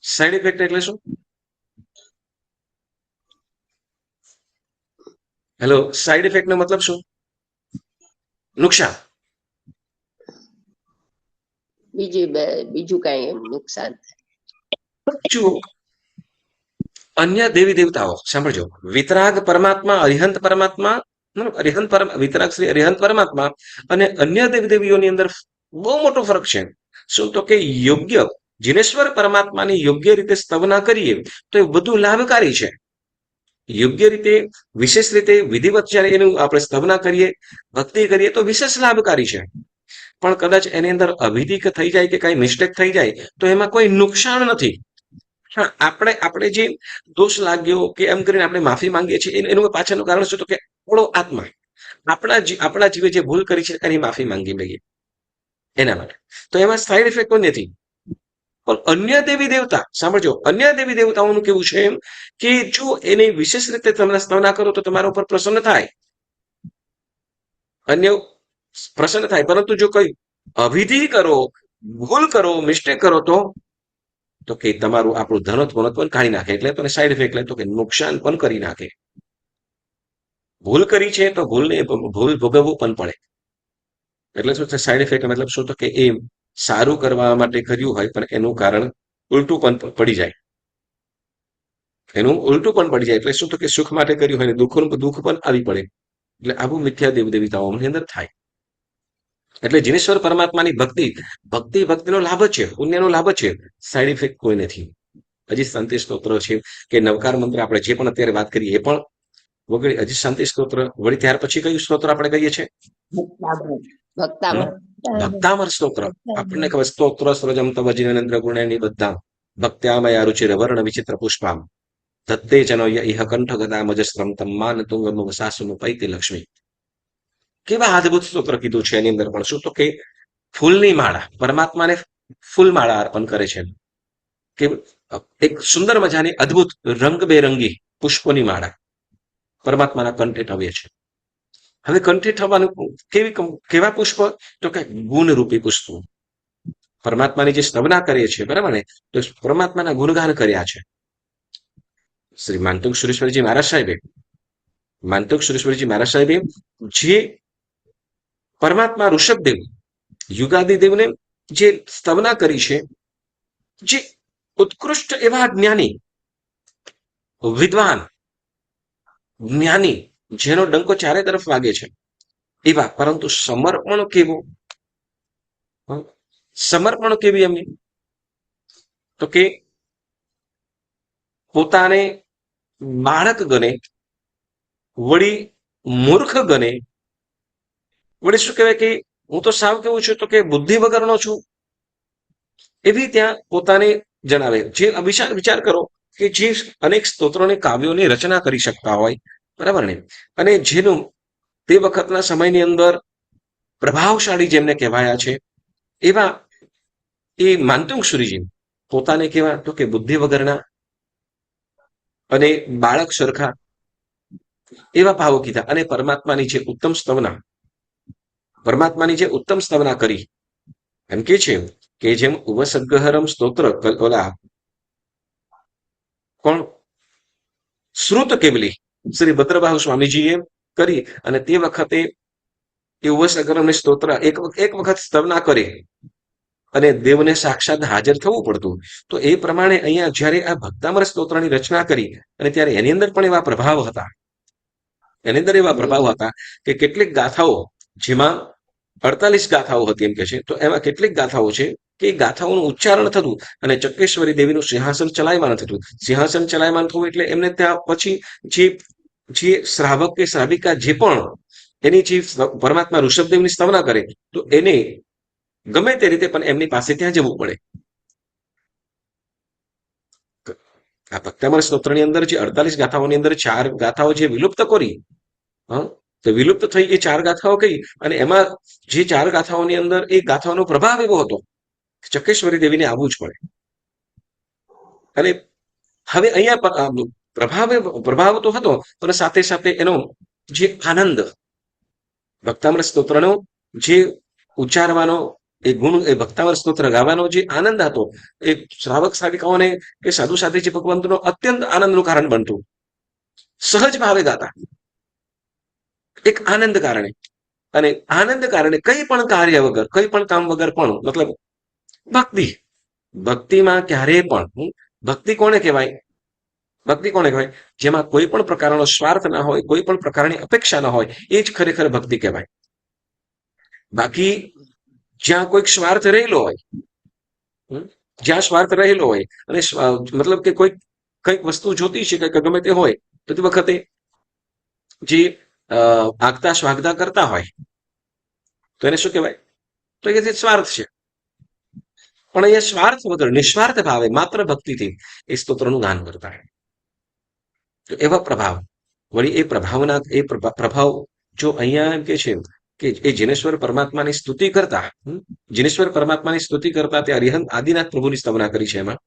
સાઈડ ઇફેક્ટ એટલે શું? હેલો, સાઈડ ઇફેક્ટ નો મતલબ શું? નુકસાન. બીજું કઈ નુકસાન જુઓ, અન્ય દેવી દેવતાઓ સાંભળજો. વિતરાગ પરમાત્મા, અરિહંત પરમાત્મા, વિતરાગ શ્રી અરિહંત પરમાત્મા અને અન્ય દેવી દેવીઓની અંદર બહુ મોટો ફરક છે. શું તો કે યોગ્ય જીનેશ્વર પરમાત્માની યોગ્ય રીતે સ્તવના કરીએ તો એ વધુ લાભકારી છે. યોગ્ય રીતે, વિશેષ રીતે, વિધિવત જ્યારે એનું આપણે સ્તવના કરીએ, ભક્તિ કરીએ તો વિશેષ લાભકારી છે. પણ કદાચ એની અંદર અવિધિ થઈ જાય કે કઈ મિસ્ટેક થઈ જાય તો એમાં કોઈ નુકસાન નથી. હા, આપણે જે દોષ લાગ્યો કે એમ કરીને આપણે માફી માંગીએ છીએ, એનું પાછળનું કારણ શું તો કે આપણો આત્મા, આપણા જીવે જે ભૂલ કરી છે એની માફી માંગી લઈએ એના માટે. તો એમાં સાઈડ ઇફેક્ટ કોઈ નથી. પણ અન્ય દેવી દેવતા સાંભળજો, અન્ય દેવી દેવતાઓનું કેવું છે એમ કે જો એની વિશેષ રીતે તમે સ્તવના કરો તો તમારા ઉપર પ્રસન્ન થાય, અન્ય પ્રસન્ન થાય. પરંતુ જો કઈ અવિધિ કરો, ભૂલ કરો, મિસ્ટેક કરો તો કે તમારું આપણું ધનત્વ પણ કાઢી નાખે. એટલે તો સાઈડ ઇફેક્ટ એટલે તો કે નુકસાન પણ કરી નાખે. ભૂલ કરી છે તો ભૂલ ભોગવવું પણ પડે. એટલે શું છે સાઈડ ઇફેક્ટ મતલબ શું તો કે એ સારું કરવા માટે કર્યું હોય પણ એનું કારણ ઉલટું પણ પડી જાય. એનું ઉલટું પણ પડી જાય. એટલે શું તો કે સુખ માટે કર્યું હોય ને દુઃખ પણ આવી પડે. એટલે આવું મિથ્યા દેવ દેવતાઓની અંદર થાય. એટલે જીનેશ્વર પરમાત્માની ભક્તિનો લાભ છે, પુણ્યનો લાભ છે. સાઈડ ઇફેક્ટ કોઈ નથી. હજી શાંતિ સ્તોત્ર છે કે નવકાર મંત્ર આપણે જે પણ અત્યારે વાત કરીએ એ પણ વગેરે. હજી શાંતિ સ્તોત્ર વળી ત્યાર પછી કયું સ્તોત્ર આપણે કહીએ છીએ? ભક્તામર સ્તોત્ર. આપણને ખબર સ્તોત્ર સ્રજમ તવ જીનેન્દ્ર ગુણેની બધા ભક્ત્યામયા રુચિર વર્ણ વિચિત્ર પુષ્પામ દત્તે જનો ઇહ કંઠ ગદા મજસ્ત્રમ તમ્માન તુંગમ સાસુનું પૈતી લક્ષ્મી. કેવા અદભુત સ્તોત્ર કીધું છે એની અંદર પણ શું તો કે ફૂલની માળા, પરમાત્માને ફૂલ માળા અર્પણ કરે છે. કે એક સુંદર મજાની અદભુત રંગબેરંગી પુષ્પોની માળા પરમાત્માના કંઠે ઠવે છે. હવે કંઠે ઠવવાનું કેવા પુષ્પ તો કે ગુણરૂપી પુષ્પો. પરમાત્માની જે સ્તવના કરીએ છીએ બરાબર ને, તો પરમાત્માના ગુણગાન કર્યા છે. શ્રી માંતુક સુરેશ્વરજી મહારાજ સાહેબે જે પરમાત્મા ઋષભદેવ યુગાદિદેવને જે સ્તવના કરી છે, જે ઉત્કૃષ્ટ એવા જ્ઞાની વિદ્વાન જ્ઞાની જેનો ડંકો ચારે તરફ વાગે છે એવા, પરંતુ સમર્પણ કેવી એમની તો કે પોતાને બાળક ગણે, વળી મૂર્ખ ગણે, વળી શું કહેવાય કે હું તો સાવ કેવું છું તો કે બુદ્ધિ વગરનો છું એવી ત્યાં પોતાને જણાવે. જે વિચાર કરો કે જે અનેક સ્તોત્રોને કાવ્યોની રચના કરી શકતા હોય બરાબર ને, અને જેનું તે વખતના સમયની અંદર પ્રભાવશાળી જેમને કહેવાયા છે એવા એ માંતુંગ સુરીજી પોતાને કેવા તો કે બુદ્ધિ વગરના અને બાળક સરખા એવા ભાવો કીધા. અને પરમાત્માની જે ઉત્તમ સ્તવના કરી એમ કે છે કે જેમ ઉપસર્ગહરમ સ્તોત્ર ઓલા કોણ શ્રુત કેવલી શ્રી ભદ્રબાહુ સ્વામીજીએ કરી. અને તે વખતે એ ઉપસર્ગહરમની સ્તોત્ર એક વખત સ્તવના કરી અને દેવને સાક્ષાત હાજર થવું પડતું. તો એ પ્રમાણે અહીંયા જ્યારે આ ભક્તામર સ્તોત્રની રચના કરી અને ત્યારે એની અંદર પણ એવા પ્રભાવ હતા. એની અંદર એવા પ્રભાવ હતા કે કેટલીક ગાથાઓ, જેમાં 48 ગાથાઓ હતી એમ કે છે, તો એમાં કેટલીક ગાથાઓ છે કે એ ગાથાઓનું ઉચ્ચારણ થતું અને ચક્રેશ્વરી દેવીનું સિંહાસન ચલાયમાન થતું. સિંહાસન ચલાયમાન થવું એટલે એમને ત્યાં પછી જે જે શ્રાવક કે શ્રાવિકા જે પણ એની જે પરમાત્મા ઋષભદેવની સ્તવના કરે, તો એને ગમે તે રીતે પણ એમની પાસે ત્યાં જવું પડે. આ ભક્તામર સ્તોત્રની અંદર જે 48 ગાથાઓની અંદર 4 ગાથાઓ જે વિલુપ્ત કરી, તો વિલુપ્ત થઈ એ 4 ગાથાઓ કઈ, અને એમાં જે 4 ગાથાઓની અંદર એ ગાથાઓનો પ્રભાવ એવો હતો ચક્રેશ્વરી દેવીને આવવું જ પડે. અને હવે અહીંયા પ્રભાવ તો હતો, પણ સાથે સાથે એનો જે આનંદ, ભક્તામર સ્તોત્રનો જે ઉચ્ચારવાનો એ ગુણ, એ ભક્તામર સ્તોત્ર ગાવાનો જે આનંદ હતો, એ શ્રાવક શ્રાવિકાઓને કે સાધુ સાધ્વીજી ભગવંતનો અત્યંત આનંદનું કારણ બનતું. સહજ ભાવે ગાતા, એક આનંદ કારણે. અને આનંદ કારણે કઈ પણ કાર્ય વગર, કઈ પણ કામ વગર પણ, મતલબ ભક્તિમાં ક્યારેય પણ, ભક્તિ કોને કહેવાય? ભક્તિ કોને કહેવાય? જેમાં કોઈ પણ પ્રકારનો સ્વાર્થ ના હોય, કોઈ પણ પ્રકારની અપેક્ષા ના હોય, એ જ ખરેખર ભક્તિ કહેવાય. બાકી જ્યાં કોઈક સ્વાર્થ રહેલો હોય, જ્યાં સ્વાર્થ રહેલો હોય અને મતલબ કે કોઈ કઈક વસ્તુ જોતી છે કે ગમે તે હોય, તો તે વખતે જે આગતા સ્વાગતા કરતા હોય, તો એને શું કહેવાય? તો એ સ્વાર્થ છે. પણ અહીંયા સ્વાર્થ વગર નિસ્વાર્થ ભાવે માત્ર ભક્તિથી એ સ્તોત્રનું ગાન કરતા હોય. તો એવા પ્રભાવ, વળી એ પ્રભાવના એ પ્રભાવ જો અહીંયા એમ કે છે કે એ જીનેશ્વર પરમાત્માની સ્તુતિ કરતા, જીનેશ્વર પરમાત્માની સ્તુતિ કરતા તે અરિહંત આદિનાથ પ્રભુની સ્તવના કરી છે એમાં.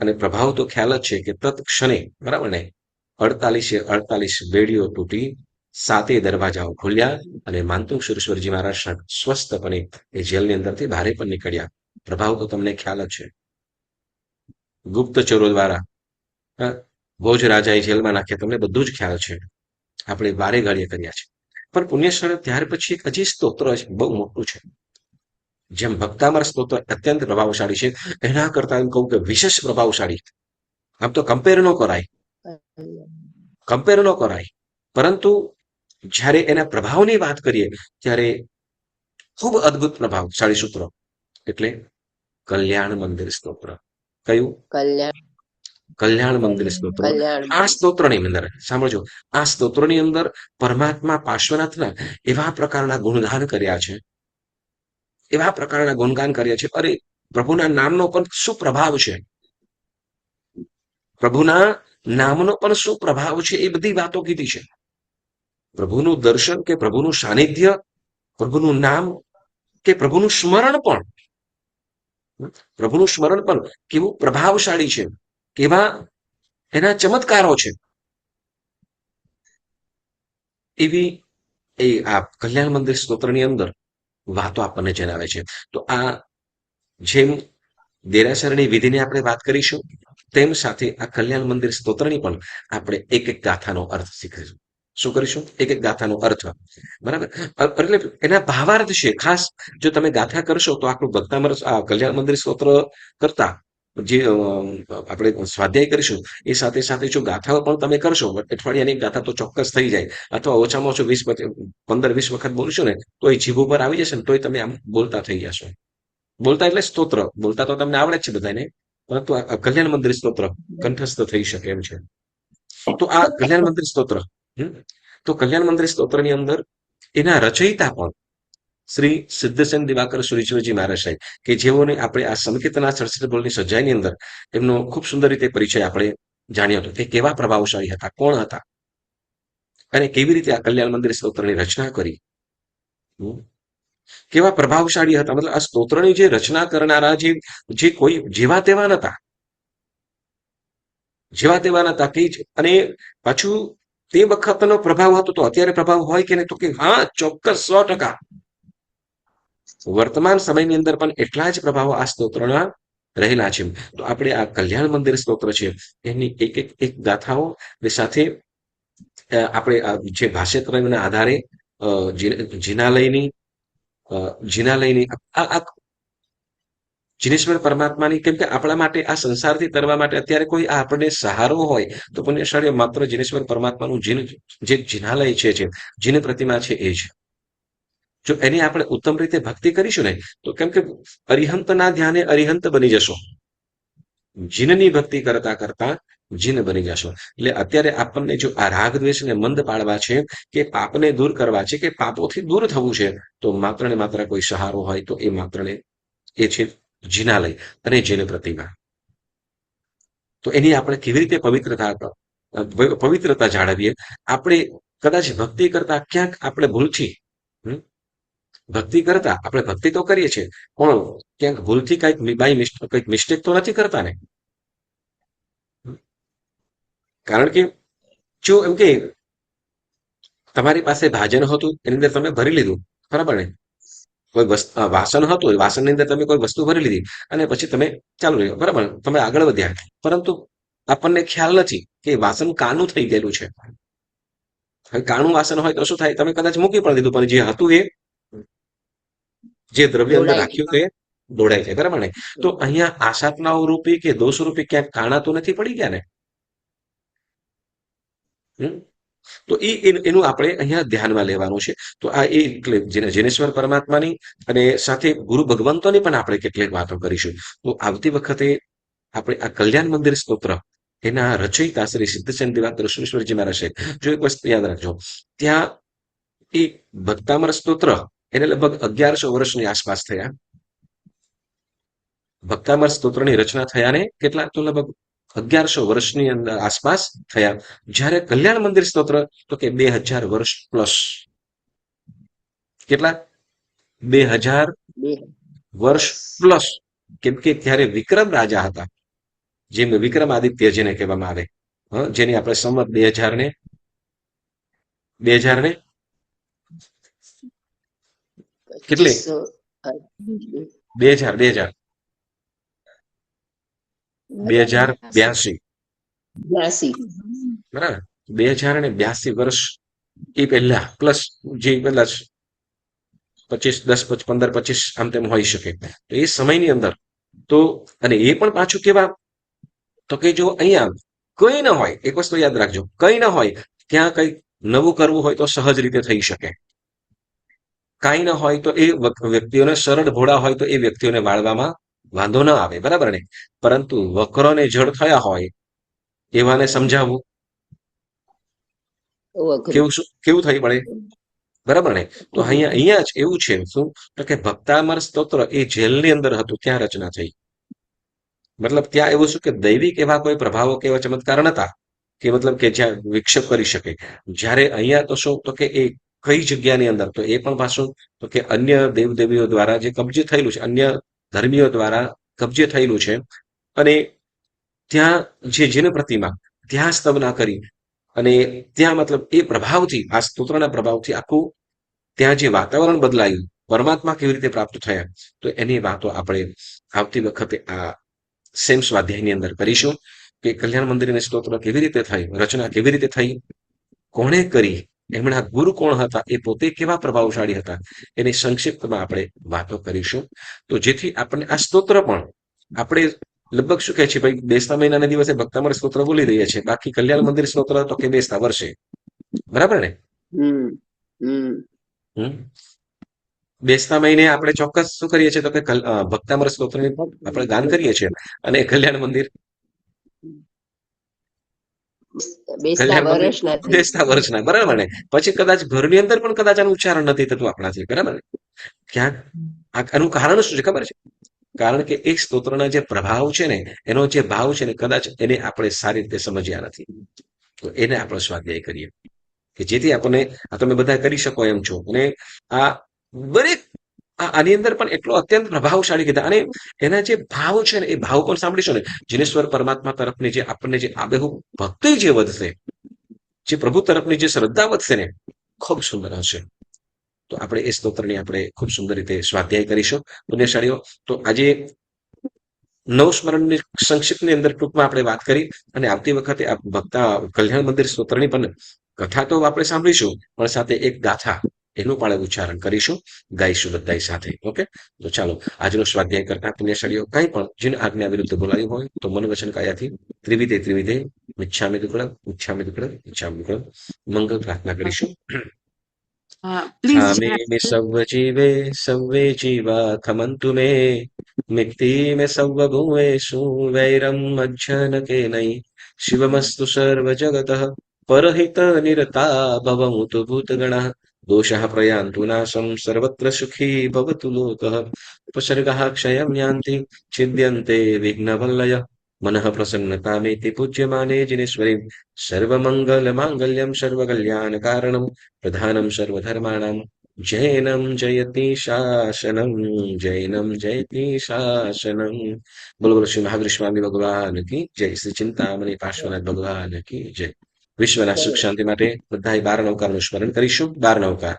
અને પ્રભાવ તો ખ્યાલ જ છે કે તત્ક્ષણે, બરાબર ને, 48 બેડીઓ તૂટી, 7 દરવાજાઓ ખુલ્યા અને માનતુંગ સુરેશ્વરજી મહારાજ સ્વસ્થપણે એ જેલની અંદરથી બહાર પણ નીકળ્યા. પ્રભાવ તો તમને ખ્યાલ જ છે. ગુપ્તચરો દ્વારા ભોજ રાજાએ જેલમાં નાખ્યા, તમને બધું જ ખ્યાલ છે. આપણે વારે ઘડીએ કર્યા છે. પણ પુણ્યશ્વર ત્યાર પછી એક હજી સ્તોત્ર બહુ મોટું છે. જેમ ભક્તામર સ્તોત્ર અત્યંત પ્રભાવશાળી છે, એના કરતા એમ કહું કે વિશેષ પ્રભાવશાળી. આમ તો કમ્પેર ન કરાય, પરંતુ જ્યારે એના પ્રભાવની વાત કરીએ ત્યારે ખૂબ અદ્ભુત પ્રભાવશાળી સૂત્ર એટલે કલ્યાણ મંદિર સ્તોત્ર. કયું? કલ્યાણ મંદિર સ્તોત્ર. આ સ્તોત્રની અંદર સાંભળજો, આ સ્તોત્રની અંદર પરમાત્મા પાર્શ્વનાથના એવા પ્રકારના ગુણગાન કર્યા છે, એવા પ્રકારના ગુણગાન કર્યા છે. અરે, પ્રભુના નામનો પણ શું પ્રભાવ છે, પ્રભુના નામનો પણ શું પ્રભાવ છે, એ બધી વાતો કીધી છે. પ્રભુનું દર્શન કે પ્રભુનું સાનિધ્ય, પ્રભુનું નામ કે પ્રભુનું સ્મરણ પણ કેવું પ્રભાવશાળી છે, કેવા એના ચમત્કારો છે. એવી એ આ કલ્યાણ મંદિર સ્તોત્રની અંદર વાતો આપણને જણાવે છે. તો આ જેમ દેરાસરની વિધિની આપણે વાત કરીશું, તેમ સાથે આ કલ્યાણ મંદિર સ્તોત્રની પણ આપણે એક એક ગાથાનો અર્થ શીખીશું. શું કરીશું? એક એક ગાથાનો અર્થ, બરાબર? એટલે એના ભાવાર્થ છે. ખાસ જો તમે ગાથા કરશો તો આપણું ભક્તામર આ કલ્યાણ મંદિર સ્તોત્ર કરતા જે આપણે સ્વાધ્યાય કરીશું, એ સાથે સાથે જો ગાથાઓ પણ તમે કરશો, અઠવાડિયાની ગાથા તો ચોક્કસ થઈ જાય, અથવા ઓછામાં ઓછું 15-20 વખત બોલશો ને તો એ જીભ ઉપર આવી જશે ને, તોય તમે આમ બોલતા થઈ જશો. બોલતા એટલે સ્તોત્ર બોલતા તો તમને આવડે જ છે બધાને, પરંતુ આ કલ્યાણ મંદિર સ્તોત્ર કંઠસ્થ થઈ શકે એમ છે. તો આ કલ્યાણ મંદિર સ્તોત્ર, તો કલ્યાણ મંદિર સ્તોત્રની અંદર એના રચયિતા પણ શ્રી સિદ્ધસેન દિવાકર સુરેશ્વરજી મહારાજ સાહેબ, કે જેઓને આપણે આ સંકીર્તના 67 બોલની સજાઈની અંદર એમનો ખૂબ સુંદર રીતે પરિચય આપણે જાણ્યો હતો કે કેવા પ્રભાવશાળી હતા, કોણ હતા, અને કેવી રીતે આ કલ્યાણ મંદિર સ્તોત્રની રચના કરી, કેવા પ્રભાવશાળી હતા. મતલબ આ સ્તોત્રની જે રચના કરનારા જે કોઈ જેવા તેવા નતા કે, અને પાછું તે વખતનો પ્રભાવ હતો તો અત્યારે પ્રભાવ હોય કે નહીં, તો કે હા, ચોક્કસ 100%. વર્તમાન સમયની અંદર પણ એટલા જ પ્રભાવો આ સ્તોત્રના રહેલા છે. તો આપણે આ કલ્યાણ મંદિર સ્તોત્ર છે એની એક ગાથાઓ સાથે આપણે જે ભાષ્યત્રયના આધારે જીનાલયની જીનેશ્વર પરમાત્માની, કેમ કે આપણા માટે આ સંસારથી તરવા માટે અત્યારે કોઈ આ આપણને સહારો હોય તો પુણ્યશાળીઓ માત્ર જીનેશ્વર પરમાત્માનું જે જિનાલય છે, જીન પ્રતિમા છે એ જ. જો એની આપણે ઉત્તમ રીતે ભક્તિ કરીશું ને તો કેમ કે અરિહંતના ધ્યાને અરિહંત બની જશો. જીનની ભક્તિ કરતા કરતા જીન બની જશો. એટલે અત્યારે આપણને જો આ રાગ દ્વેષને મંદ પાડવા છે, કે પાપને દૂર કરવા છે, કે પાપોથી દૂર થવું છે, તો માત્ર ને માત્ર કોઈ સહારો હોય તો એ માત્ર ને એ છે જીનાલય અને જીન પ્રતિમા. તો એની આપણે કેવી રીતે પવિત્રતા જાળવીએ? આપણે કદાચ ભક્તિ કરતા ક્યાંક આપણે ભૂલથી ભક્તિ કરતા આપણે ભક્તિ તો કરીએ છીએ, પણ ક્યાંક ભૂલથી કંઈક મિસ્ટેક તો નથી કરતા ને? કારણ કે જો એમ કે તમારી પાસે ભાજન હતું, એની અંદર તમે ભરી લીધું, બરાબર ને? કોઈ વાસણ હતું, વાસણની અંદર તમે કોઈ વસ્તુ ભરી લીધી અને પછી તમે ચાલુ રહ્યો, બરાબર, તમે આગળ વધ્યા, પરંતુ આપણને ખ્યાલ નથી કે વાસણ કાનું થઈ ગયેલું છે. હવે કાણું વાસણ હોય તો શું થાય? તમે કદાચ મૂકી પણ દીધું, પણ જે હતું એ, જે દ્રવ્ય અંદર રાખ્યું તે દોડાય છે, બરાબર ને? તો અહીંયા આશાપનાઓ રૂપી કે દોષ રૂપી ક્યાંક કાણા તો નથી પડી ગયા ને? તો એનું આપણે અહીંયા ધ્યાનમાં લેવાનું છે. તો આ એટલે જીનેશ્વર પરમાત્માની અને સાથે ગુરુ ભગવંતોની પણ આપણે કેટલીક વાતો કરીશું. તો આવતી વખતે આપણે આ કલ્યાણ મંદિર સ્તોત્ર એના રચયિતા શ્રી સિદ્ધચંદ દિવાકર કૃષ્ણેશ્વરજી મહારાજ છે. જો એક વસ્તુ યાદ રાખજો, ત્યાં એ ભક્તામર સ્તોત્ર એને લગભગ 1100 વર્ષની આસપાસ થયા. ભક્તામર સ્તોત્રની રચના થયાને કેટલા? તો લગભગ 1100 વર્ષની અંદર આસપાસ થયા. જ્યારે કલ્યાણ મંદિર સ્તોત્ર તો કે 2000 વર્ષ પ્લસ. કેટલા? 2000 વર્ષ પ્લસ. કેમ કે ત્યારે વિક્રમ રાજા હતા, જેમ વિક્રમાદિત્ય જેને કહેવામાં આવે, જેની આપણે સંમત 2000 ને કેટલી 2082 બરાબર, 2082 વર્ષ એ પહેલા પ્લસ જે પહેલા 25 10 15 25 આમ તેમ હોઈ શકે. તો એ સમયની અંદર તો, અને એ પણ પાછું કેવા, તો કે જો અહીંયા કઈ ન હોય, એક વસ્તુ યાદ રાખજો, કઈ ન હોય ત્યાં કઈ નવું કરવું હોય તો સહજ રીતે થઈ શકે. કાંઈ ન હોય તો એ વ્યક્તિઓને, સરળ ભોળા હોય તો એ વ્યક્તિઓને વાળવામાં વાંધો ન આવે, બરાબર ને? પરંતુ વક્રોને જડ થયા હોય એવાને સમજાવવું કેવું થઈ પડે, બરાબર ને? તો અહીંયા જ એવું છે શું, તો કે ભક્તામર સ્તોત્ર એ જેલની અંદર હતું ત્યાં રચના થઈ. મતલબ ત્યાં એવું શું કે દૈવિક એવા કોઈ પ્રભાવો કે એવા ચમત્કાર નતા કે મતલબ કે જ્યાં વિક્ષેપ કરી શકે. જ્યારે અહીંયા તો શું, તો કે એ કઈ જગ્યાની અંદર, તો એ પણ પાછું તો કે અન્ય દેવદેવીઓ દ્વારા જે કબજે થયેલું છે, અન્ય ધર્મીઓ દ્વારા કબજે થયેલું છે. અને ત્યાં જે જીન પ્રતિમા ત્યાં સ્તવના કરી અને ત્યાં મતલબ એ પ્રભાવથી, આ સ્તોત્રના પ્રભાવથી આખું ત્યાં જે વાતાવરણ બદલાયું, પરમાત્મા કેવી રીતે પ્રાપ્ત થયા, તો એની વાતો આપણે આવતી વખતે આ સેમ સ્વાધ્યાયની અંદર કરીશું કે કલ્યાણ મંદિરની સ્તોત્ર કેવી રીતે થઈ, રચના કેવી રીતે થઈ, કોણે કરી, એમના ગુરુ કોણ હતા, એ પોતે કેવા પ્રભાવશાળી હતા, એની સંક્ષિપ્તમાં આપણે વાતો કરીશું. તો જેથી આપણને આ સ્તોત્ર પણ આપણે લગભગ શું કહે છે ભાઈ, બેસતા મહિનાના દિવસે ભક્તામર સ્તોત્ર બોલી રહીએ છીએ, બાકી કલ્યાણ મંદિર સ્તોત્ર તો કે બેસતા વર્ષે, બરાબર ને? બેસતા મહિને આપણે ચોક્કસ શું કરીએ છીએ, તો કે ભક્તામર સ્તોત્રની આપણે ગાન કરીએ છીએ. અને કલ્યાણ મંદિર બેસતા વર્ષના, બરાબર ને? પછી કદાચ ઘરની અંદર પણ કદાચ આનું ઉચ્ચારણ નથી થતું આપણાથી, બરાબર ને? ક્યાંક આનું કારણ શું છે ખબર છે? કારણ કે એક સ્તોત્રના જે પ્રભાવ છે ને, એનો જે ભાવ છે ને, કદાચ એને આપણે સારી રીતે સમજ્યા નથી. તો એને આપણે સ્વાધ્યાય કરીએ કે જેથી આપણને, આ તમે બધા કરી શકો એમ છો. અને આ દરેક આની અંદર પણ એટલો અત્યંત પ્રભાવશાળી કીધા. અને એના જે ભાવ છે ને, એ ભાવ પણ સાંભળીશું ને, જીનેશ્વર પરમાત્મા તરફની જે આપણને જે આબેહૂબ ભક્તિ જે વધશે, જે પ્રભુ તરફની જે શ્રદ્ધા વધશે ને, ખૂબ સુંદર હશે. તો આપણે એ સ્તોત્રની આપણે ખૂબ સુંદર રીતે સ્વાધ્યાય કરીશું પુણ્યશાળીઓ. તો આજે નવસ્મરણની સંક્ષિપ્તની અંદર ટૂંકમાં આપણે વાત કરી, અને આવતી વખતે આ કલ્યાણ મંદિર સ્તોત્રની પણ કથા તો આપણે સાંભળીશું, પણ સાથે એક ગાથા એનું પણ ઉચ્ચારણ કરીશું, ગાઈશું બધાય સાથે. ઓકે, તો ચાલો આજનો સ્વાધ્યાય કરતા પુણ્યશાળીઓ કંઈ પણ જેને આજ્ઞા વિરુદ્ધ બોલાયું હોય તો મન વચન કાયાથી ત્રિવિધે મિચ્છામિ દુક્કડમ મિચ્છામિ દુક્કડમ મિચ્છામિ દુક્કડમ મંગળ પ્રાર્થના કરીશું. ખામે સર્વજીવે સર્વે જીવા ખમંતુ મે મિક્તિ મે સર્વભૂમેષુ વૈરમ મજ્જન કેનૈ શિવમસ્તુ સર્વજગતઃ પરહિત નિરતા ભવમુતુ ભૂતગણઃ દોષઃ પ્રયાન્તુ નાશમ સર્વત્ર સુખી ભવતુ લોકઃ ઉપસર્ગः ક્ષયં યાન્તિ છિદ્યન્તે વિઘ્નવલ્લયઃ મનઃ પ્રસન્નતામેતિ પૂજ્યમાને જિનેશ્વરીં સર્વમંગલમાંગલ્યં સર્વકલ્યાણકારણં પ્રધાनं સર્વધર્માણાं જૈનમ જયતિ શાસનમ જૈનમ જયતિ શાસનમ. બોલો બોલો શ્રી મહાવીર સ્વામી ભગવાન કી જય. શ્રી ચિંતામણી પાર્શ્વનાથ ભગવાન કી જય. વિશ્વના સુખ શાંતિ માટે બધાએ 12 નવકારનું સ્મરણ કરીશું. 12 નવકાર.